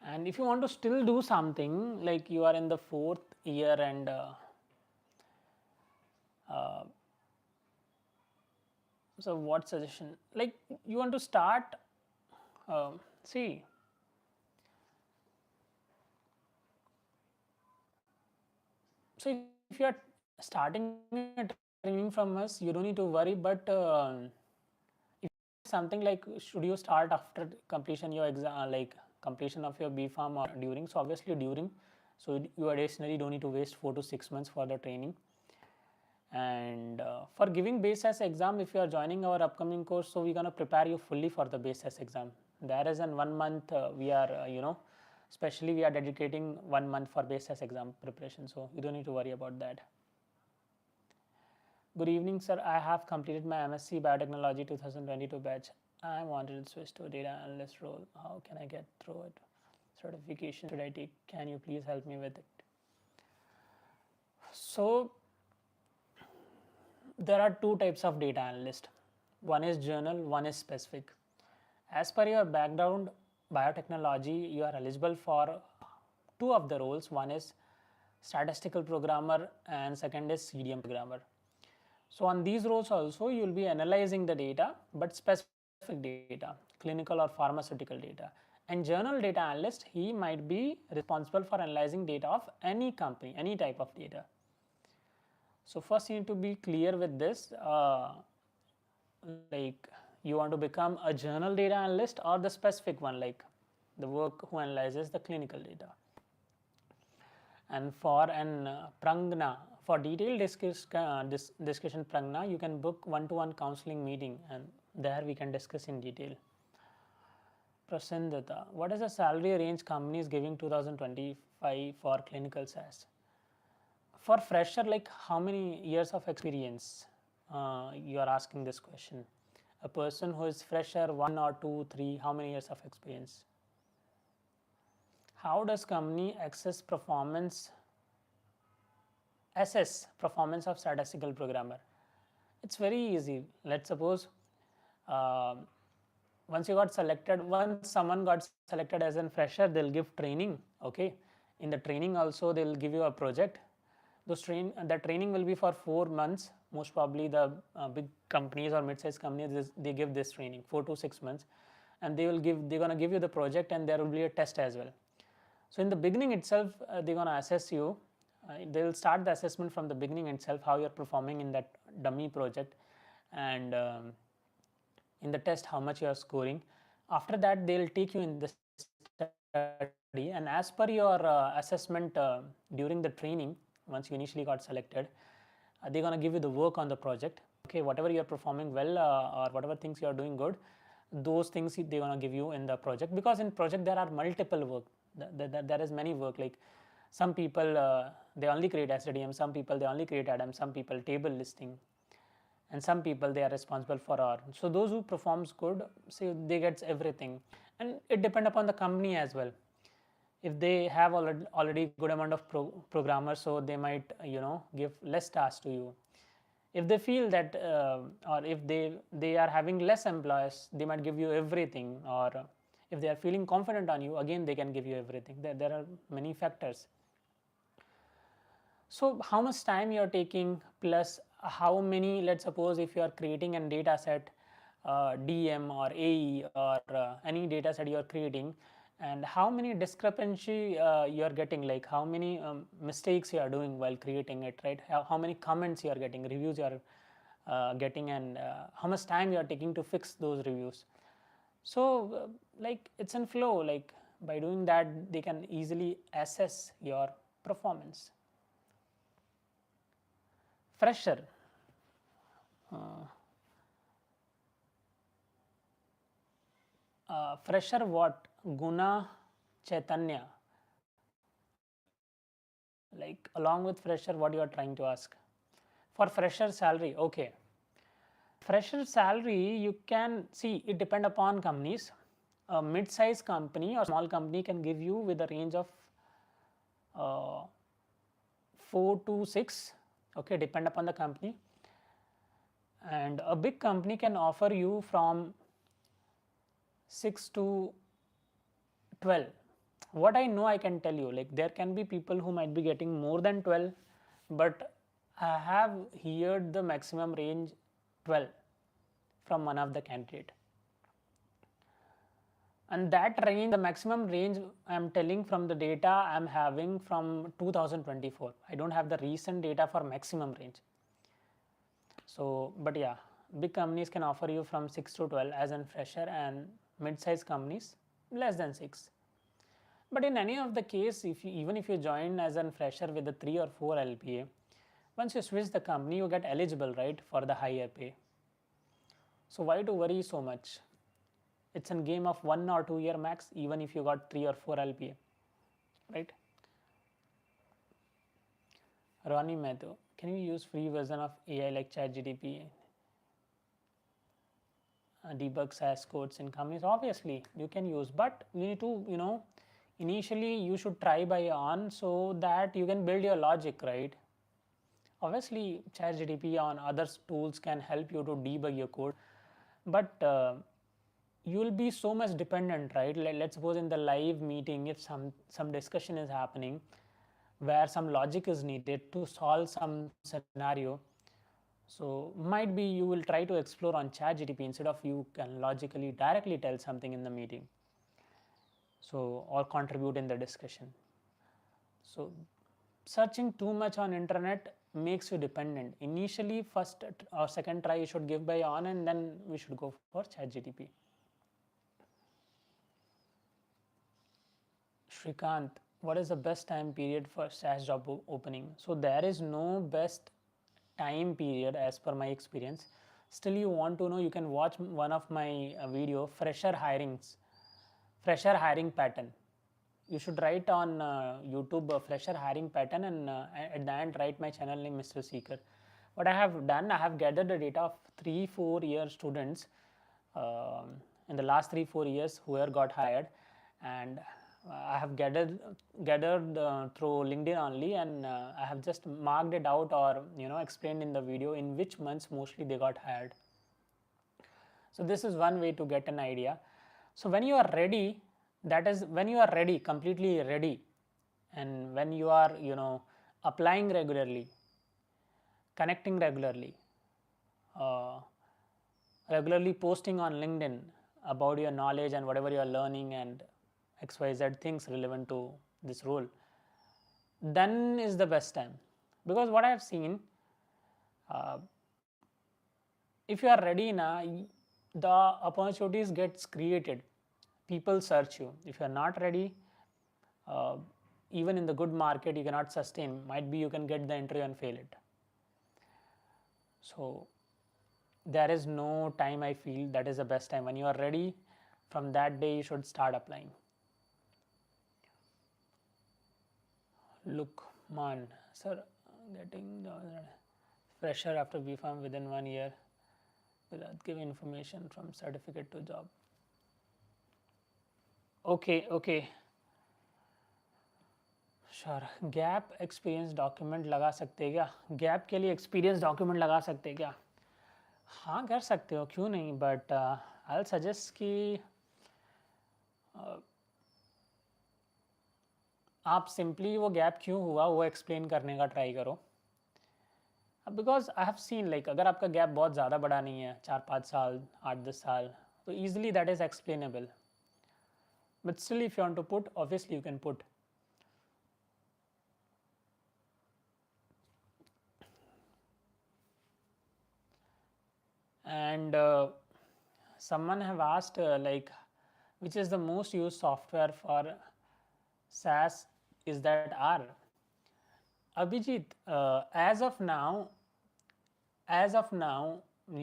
And if you want to still do something, like you are in the 4th year and so what suggestion? Like you want to start, see, so if you are starting a training from us, you don't need to worry. But if something like, should you start after completion your exam, like completion of your B Pharm or during? So obviously during. So you additionally don't need to waste 4 to 6 months for the training. And for giving base exam, if you are joining our upcoming course, so we're gonna prepare you fully for the base exam. There is an 1 month we are especially we are dedicating 1 month for base exam preparation. So you don't need to worry about that. Good evening, sir. I have completed my MSc Biotechnology 2022 batch. I wanted to switch to data analyst role. How can I get through it? Certification should I take? Can you please help me with it? So there are 2 types of data analyst. One is general, one is specific. As per your background, biotechnology, you are eligible for 2 of the roles. One is statistical programmer and second is CDM programmer. So on these roles also, you will be analyzing the data, but specific data, clinical or pharmaceutical data. And general data analyst, he might be responsible for analyzing data of any company, any type of data. So first you need to be clear with this, like you want to become a general data analyst or the specific one, like the work who analyzes the clinical data. And for an Prangna, for detailed discussion Prangna, you can book one-to-one counseling meeting and there we can discuss in detail. Prasandata, what is the salary range company is giving 2025 for clinical SAS? For fresher, like how many years of experience you are asking this question? A person who is fresher, 1 or 2, 3, how many years of experience? How does company assess performance of statistical programmer? It's very easy. Let's suppose once someone got selected as a fresher, they'll give training. Okay, in the training also they'll give you a project. The training will be for 4 months. Most probably the big companies or mid-sized companies, they give this training 4 to 6 months, and they're gonna give you the project and there will be a test as well. So in the beginning itself, they're gonna assess you They will start the assessment from the beginning itself, how you are performing in that dummy project, and in the test how much you are scoring. After that they will take you in the study, and as per your assessment during the training, once you initially got selected, they're going to give you the work on the project. Okay, whatever you are performing well or whatever things you are doing good, those things they're going to give you in the project, because in project there are multiple work. There is many work, like some people they only create SDM, some people they only create ADAM, some people table listing, and some people they are responsible for R. So those who performs good, say they gets everything, and it depend upon the company as well. If they have already good amount of programmers, so they might give less tasks to you. If they feel that or if they are having less employees, they might give you everything, or if they are feeling confident on you, again they can give you everything. There are many factors. So how much time you are taking, plus how many, let's suppose if you are creating a data set, DM or AE or any data set you are creating, and how many discrepancy you are getting, like how many mistakes you are doing while creating it, right? How many comments you are getting, reviews you are getting, and how much time you are taking to fix those reviews. So like it's in flow, like by doing that they can easily assess your performance. Fresher, fresher what? Guna, Chaitanya, like along with fresher, what you are trying to ask? For fresher salary, okay. Fresher salary, you can see it depend upon companies. A mid-size company or small company can give you with a range of 4 to 6, okay, depend upon the company. And a big company can offer you from 6 to 12. What I know, I can tell you, like there can be people who might be getting more than 12, but I have heard the maximum range 12 from one of the candidate. And that range, the maximum range I am telling from the data I am having from 2024. I don't have the recent data for maximum range. So, but yeah, big companies can offer you from 6 to 12 as a fresher, and mid-sized companies less than 6. But in any of the case, even if you join as a fresher with a 3 or 4 LPA, once you switch the company, you get eligible, right, for the higher pay. So why to worry so much? It's a game of 1 or 2 year max, even if you got 3 or 4 LPA, right? Ronnie Mehto, can you use free version of AI like ChatGPT? Debug SAS codes in companies? Obviously, you can use, but you need to, initially you should try by on, so that you can build your logic, right? Obviously, ChatGPT on other tools can help you to debug your code, but you will be so much dependent, right? Let's suppose in the live meeting, if some discussion is happening where some logic is needed to solve some scenario, so might be you will try to explore on ChatGPT instead of you can logically directly tell something in the meeting, so or contribute in the discussion. So searching too much on internet makes you dependent. Initially, first or second try you should give by on, and then we should go for ChatGPT. Shrikant, what is the best time period for SAS job opening? So there is no best time period as per my experience. Still, you want to know, you can watch one of my video, fresher hiring pattern. You should write on YouTube fresher hiring pattern, and at the end write my channel name, Mr. Seeker. What I have done, I have gathered the data of 3-4 year students in the last 3-4 years who have got hired, and I have gathered through LinkedIn only, and I have just marked it out, or explained in the video in which months mostly they got hired. So this is one way to get an idea. So when you are ready, that is when you are ready, completely ready, and when you are applying regularly, connecting regularly, regularly posting on LinkedIn about your knowledge and whatever you are learning and XYZ things relevant to this role, then is the best time. Because what I have seen, if you are ready now, the opportunities gets created, people search you. If you are not ready, even in the good market you cannot sustain, might be you can get the interview and fail it. So there is no time, I feel that is the best time. When you are ready, from that day you should start applying. Look man, sir, getting the fresher after B.Pharm within 1 year without giving information from certificate to job. Okay, sure. Gap experience document लगा सकते हैं क्या? Gap के लिए experience document लगा सकते हैं क्या? हाँ कर सकते हो, क्यों नहीं, बट आई विल सजेस्ट कि आप सिंपली वो गैप क्यों हुआ वो एक्सप्लेन करने का ट्राई करो. Because I have seen like अगर आपका गैप बहुत ज़्यादा बड़ा नहीं है, 4-5 साल, 8-10 साल, तो easily that is explainable. But still if you want to put, obviously you can put. And someone have asked like which is the most used software for SAS, is that R? Abhijit, as of now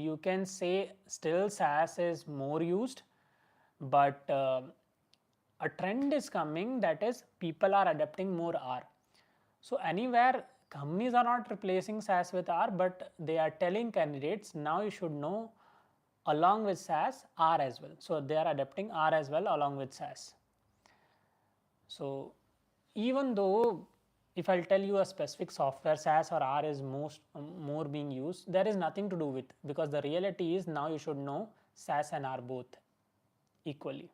you can say still SAS is more used, but a trend is coming, that is people are adopting more R. So anywhere companies are not replacing SAS with R, but they are telling candidates now you should know along with SAS R as well. So they are adapting R as well along with SAS. So even though if I'll tell you a specific software, SAS or R is more being used, there is nothing to do with, because the reality is now you should know SAS and R both equally.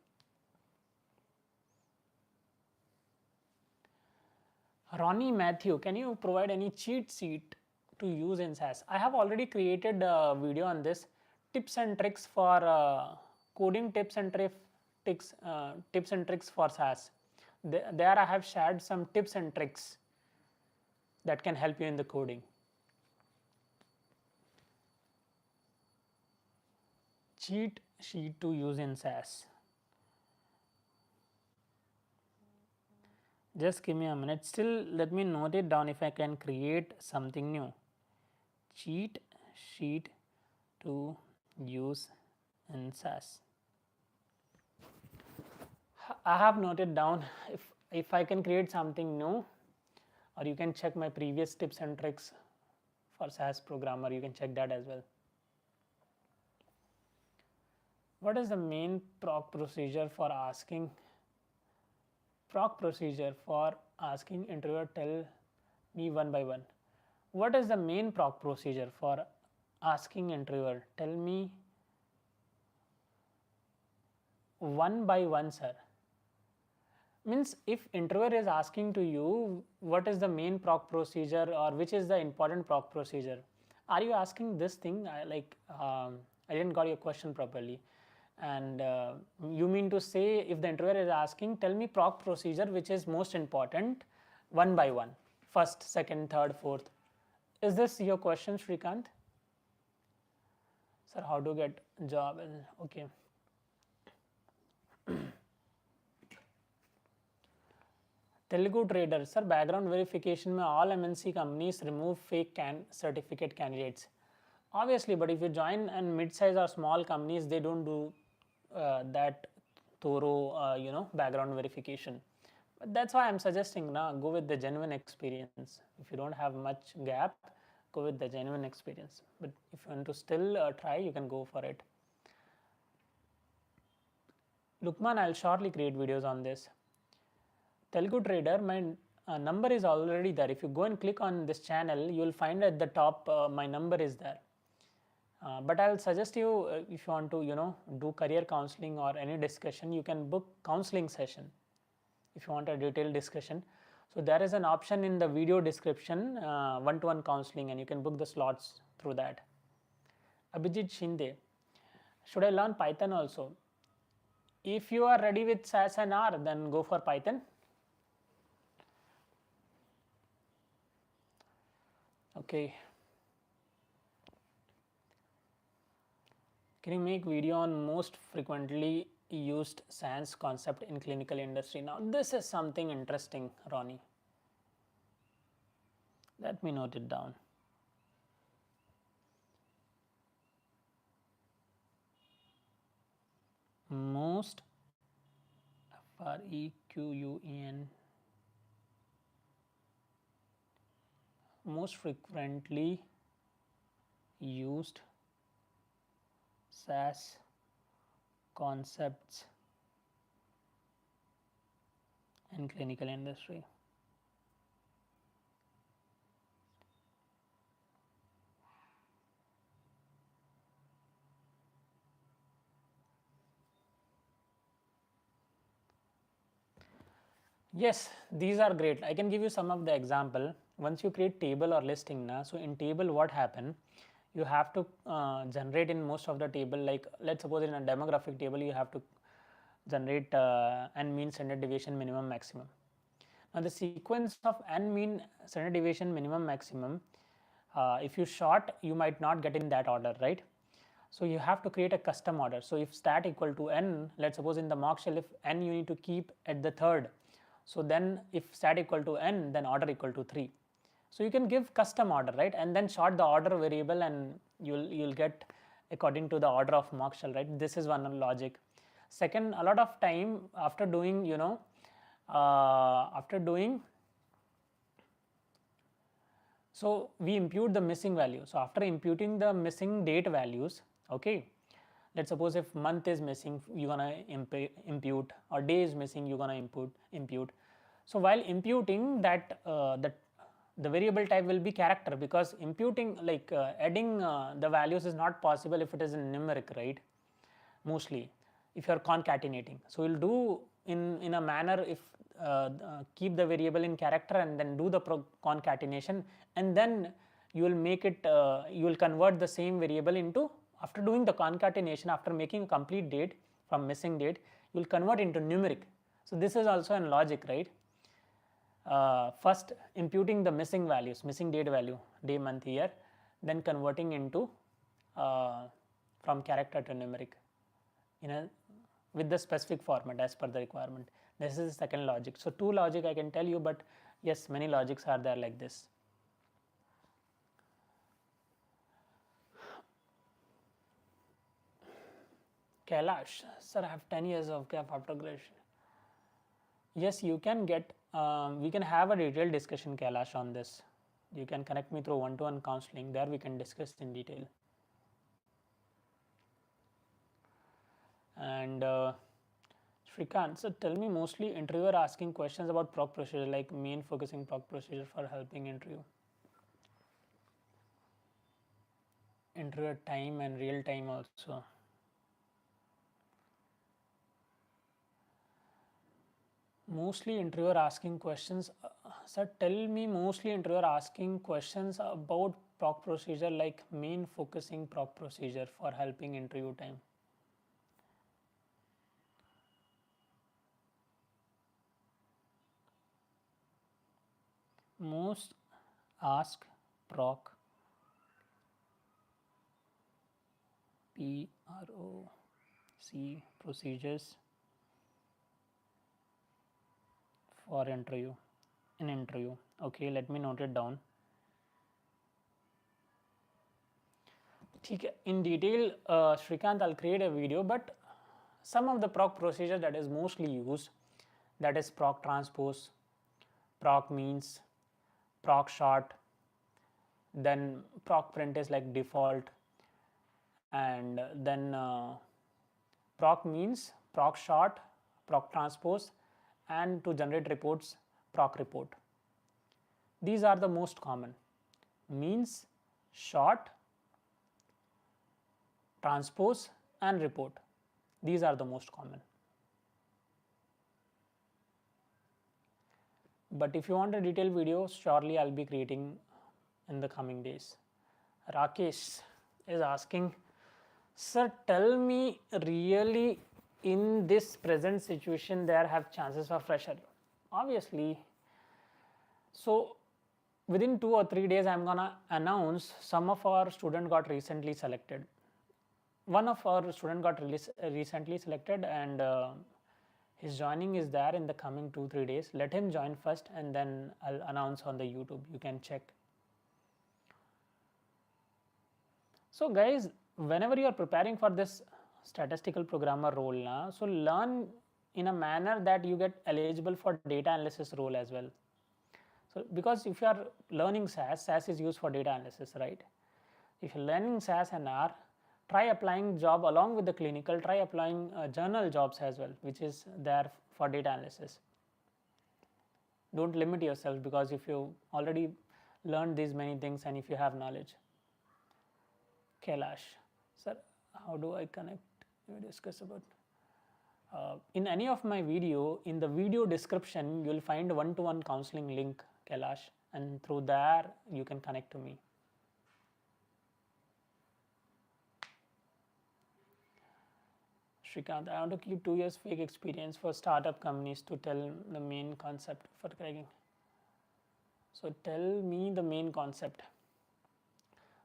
Ronnie Matthew, can you provide any cheat sheet to use in SAS? I have already created a video on this, tips and tricks for coding tips and tricks for SAS. There I have shared some tips and tricks that can help you in the coding. Cheat sheet to use in SAS. Just give me a minute. Still, let me note it down if I can create something new. Cheat sheet to use in SAS. I have noted down. If I can create something new, or you can check my previous tips and tricks for SAS programmer, you can check that as well. What is the main proc procedure for asking? Interviewer, tell me one by one. What is the main proc procedure for asking interviewer? Tell me one by one, sir. Means if interviewer is asking to you what is the main proc procedure or which is the important proc procedure, are you asking this thing? I didn't got your question properly. And you mean to say if the interviewer is asking, tell me proc procedure which is most important one by one, first, second, third, fourth. Is this your question, Shrikant? Sir, how to get job? Okay. Telugu trader, sir, background verification mein all MNC companies remove fake certificate candidates. Obviously, but if you join and mid-size or small companies, they don't do that thorough background verification. But that's why I'm suggesting now go with the genuine experience. If you don't have much gap, go with the genuine experience. But if you want to still try, you can go for it. Lukman, I'll shortly create videos on this. Telugu trader, my number is already there. If you go and click on this channel, you will find at the top my number is there. But I'll suggest you if you want to do career counseling or any discussion, you can book counseling session if you want a detailed discussion. So there is an option in the video description, one-to-one counseling, and you can book the slots through that. Abhijit Shinde, should I learn Python also? If you are ready with SAS and R, then go for Python. Okay. Can you make video on most frequently used science concept in clinical industry? Now this is something interesting, Ronnie. Let me note it down. Most FREQUEN most frequently used SAS concepts in clinical industry. Yes, these are great. I can give you some of the example. Once you create table or listing, so in table what happen, you have to generate in most of the table, like let's suppose in a demographic table you have to generate n mean standard deviation minimum maximum. Now the sequence of n mean standard deviation minimum maximum, if you sort, you might not get in that order, right? So you have to create a custom order. So if stat equal to n, let's suppose in the mock shell, if n you need to keep at the third, so then if stat equal to n, then order equal to 3. So you can give custom order, right, and then sort the order variable, and you'll get according to the order of mock shell, right? This is one logic. Second, a lot of time after doing, so we impute the missing value. So after imputing the missing date values, okay, let's suppose if month is missing, you're gonna impute, or day is missing, you're gonna impute. So while imputing that, the variable type will be character, because imputing, like adding the values is not possible if it is in numeric, right? Mostly if you are concatenating. So we'll do in a manner, if keep the variable in character and then do the concatenation, and then you will make it, you will convert the same variable into, after doing the concatenation, after making a complete date from missing date, you will convert into numeric. So this is also in logic, right? First imputing the missing values, missing date value, day, month, year, then converting into from character to numeric with the specific format as per the requirement. This is the second logic. So two logic I can tell you, but yes, many logics are there like this. Kailash, sir, I have 10 years of gap after graduation. Yes, you can get, we can have a detailed discussion, Kailash, on this. You can connect me through one-to-one counseling. There we can discuss in detail. And Shrikant, so tell me, mostly interviewer asking questions about proc procedure, like main focusing proc procedure for helping interview. Interviewer time and real time also. Mostly interviewer asking questions. Sir, tell me, mostly interviewer asking questions about proc procedure, like main focusing proc procedure for helping interview time. Most ask proc PROC procedures for interview, in interview. Okay, let me note it down. In detail, Shrikant, I'll create a video, but some of the proc procedure that is mostly used, that is proc transpose, proc means, proc short, then proc print is like default, and then proc means, proc short, proc transpose, and to generate reports, proc report. These are the most common: means, short, transpose, and report. These are the most common. But if you want a detailed video, surely I'll be creating in the coming days. Rakesh is asking, sir, tell me, really in this present situation there have chances for fresher? Obviously. So within 2 or 3 days I'm gonna announce some of our student got recently selected. One of our student got recently selected, and his joining is there in the coming 2-3 days. Let him join first, and then I'll announce on the YouTube. You can check. So guys, whenever you are preparing for this statistical programmer role, so learn in a manner that you get eligible for data analysis role as well. So because if you are learning SAS is used for data analysis, right? If you're learning SAS and R, try applying job along with the clinical, try applying journal jobs as well, which is there for data analysis. Don't limit yourself, because if you already learned these many things and if you have knowledge. Kailash, sir, how do I connect? We discuss about. In any of my video, in the video description, you will find one-to-one counseling link, Kailash, and through there you can connect to me. Shrikant, I want to keep 2 years fake experience for startup companies to tell the main concept for cracking. So tell me the main concept.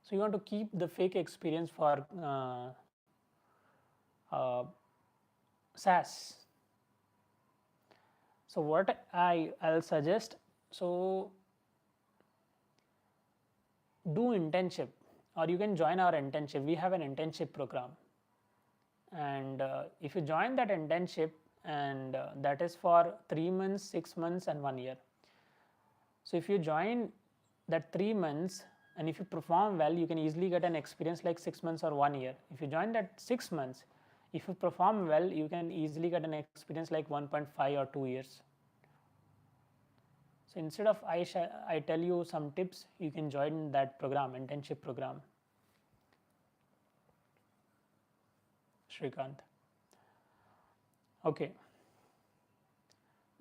So you want to keep the fake experience for SAS. So what I'll suggest, so do internship, or you can join our internship. We have an internship program, and if you join that internship, and that is for 3 months, 6 months and 1 year. So if you join that 3 months, and if you perform well, you can easily get an experience like 6 months or 1 year. If you join that 6 months, if you perform well, you can easily get an experience like 1.5 or 2 years. So instead of I tell you some tips, you can join that program, internship program. Shrikant. Okay.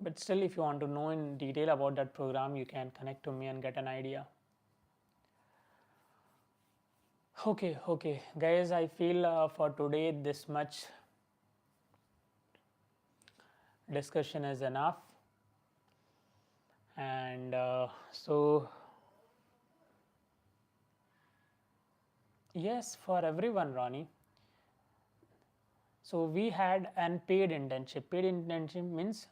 But still, if you want to know in detail about that program, you can connect to me and get an idea. Okay, guys, I feel for today this much discussion is enough, and so yes, for everyone, Ronnie. So we had an paid internship. Paid internship means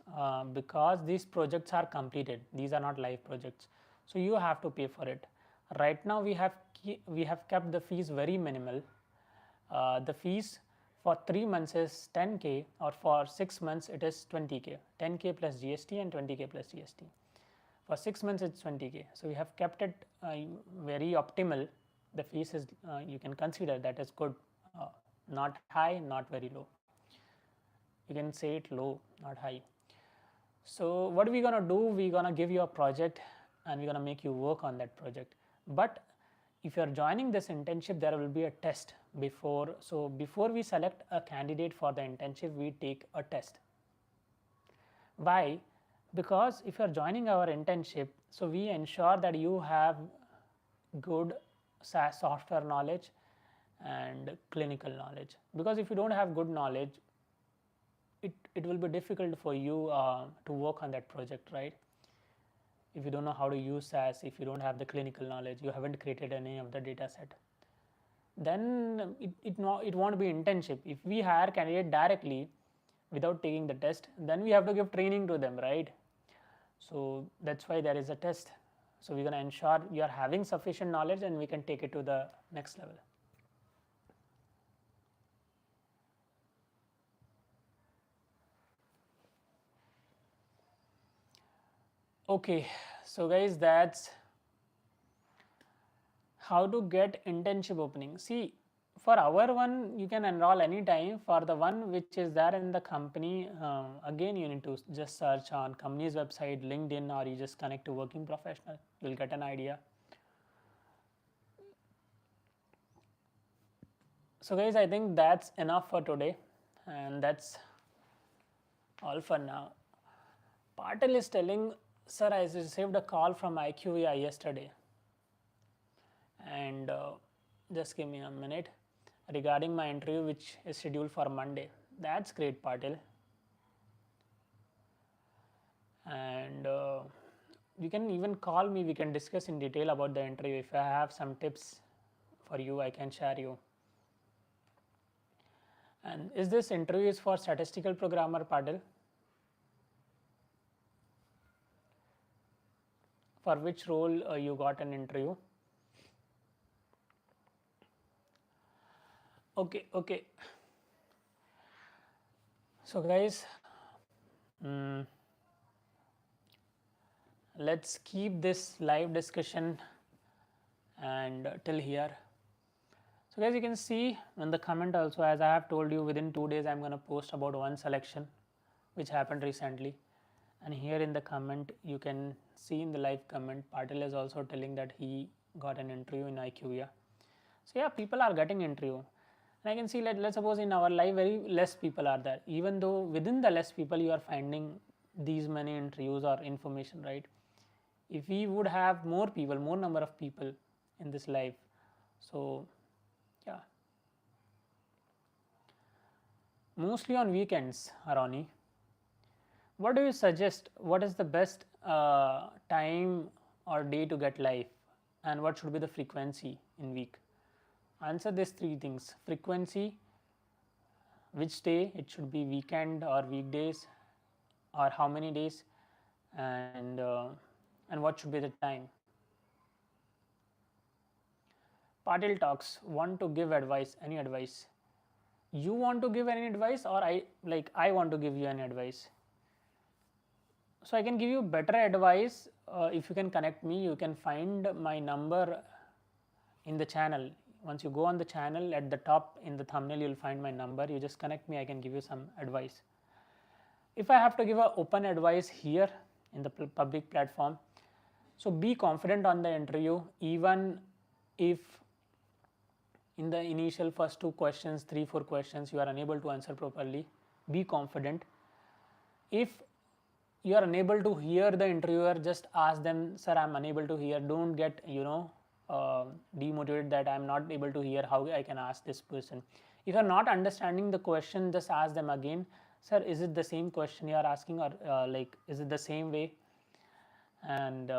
because these projects are completed, these are not live projects, so you have to pay for it. Right now we have kept the fees very minimal. The fees for 3 months is 10K, or for 6 months it is 20K, 10K plus GST and 20K plus GST. For 6 months it's 20K. So we have kept it very optimal. The fees is you can consider that is good, not high, not very low. You can say it low, not high. So what are we gonna do? We're gonna give you a project and we're gonna make you work on that project. But if you are joining this internship, there will be a test before. So before we select a candidate for the internship, we take a test. Why? Because if you are joining our internship, so we ensure that you have good SAS software knowledge and clinical knowledge. Because if you don't have good knowledge, it will be difficult for you to work on that project, right? If you don't know how to use SAS, if you don't have the clinical knowledge, you haven't created any of the data set, then it won't be internship. If we hire candidate directly without taking the test, then we have to give training to them, right? So that's why there is a test. So we're going to ensure you are having sufficient knowledge and we can take it to the next level. Okay, so guys, that's how to get internship opening. See, for our one, you can enroll anytime. For the one which is there in the company, again you need to just search on company's website, LinkedIn, or you just connect to working professional. You'll get an idea. So guys, I think that's enough for today, and that's all for now. Patel is telling, sir, I received a call from IQVIA yesterday, and just give me a minute, regarding my interview which is scheduled for Monday. That's great, Patel. And you can even call me, we can discuss in detail about the interview. If I have some tips for you, I can share you. And is this interview is for statistical programmer, Padil? For which role you got an interview? Okay. So guys, let's keep this live discussion and till here. So guys, you can see in the comment also, as I have told you, within 2 days I'm going to post about one selection which happened recently. And here in the comment, you can see in the live comment, Patil is also telling that he got an interview in IQVIA. So yeah, people are getting interview. And I can see, let's suppose in our live, very less people are there. Even though within the less people, you are finding these many interviews or information, right? If we would have more people, more number of people in this live, so yeah. Mostly on weekends, Aroni. What do you suggest? What is the best time or day to get live, and what should be the frequency in week? Answer these 3 things: frequency, which day it should be, weekend or weekdays, or how many days, and what should be the time. Patil talks, want to give advice, any advice? You want to give any advice, or I want to give you any advice? So I can give you better advice if you can connect me. You can find my number in the channel. Once you go on the channel, at the top in the thumbnail you will find my number. You just connect me, I can give you some advice. If I have to give a open advice here in the public platform, so be confident on the interview. Even if in the initial first 2 questions, 3-4 questions, you are unable to answer properly, be confident. If you are unable to hear the interviewer, just ask them, sir, I am unable to hear. Don't get demotivated that I am not able to hear, how I can ask this person. If you are not understanding the question, just ask them again, sir, is it the same question you are asking, or is it the same way? And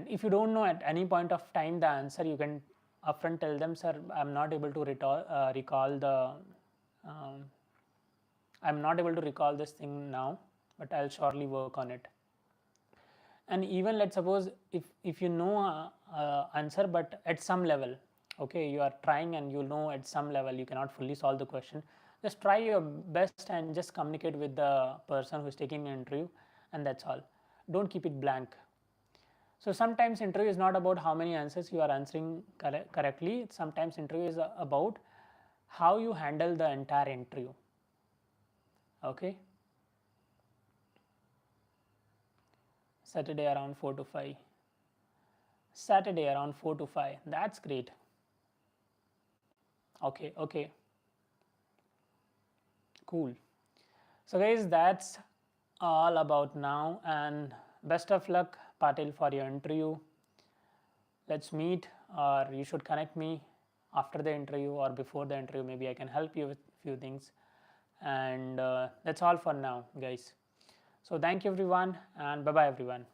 if you don't know at any point of time the answer, you can upfront tell them, sir, I am not able to recall this thing now, but I'll surely work on it. And even let's suppose if you know answer, but at some level, okay, you are trying and you know at some level you cannot fully solve the question, just try your best and just communicate with the person who is taking an interview, and that's all. Don't keep it blank. So sometimes interview is not about how many answers you are answering correctly. Sometimes interview is about how you handle the entire interview. Okay. Saturday around 4 to 5. Saturday around 4 to 5. That's great. Okay. Cool. So guys, that's all about now, and best of luck, Patil, for your interview. Let's meet, or you should connect me after the interview or before the interview. Maybe I can help you with few things. And that's all for now, guys. So thank you everyone, and bye bye everyone.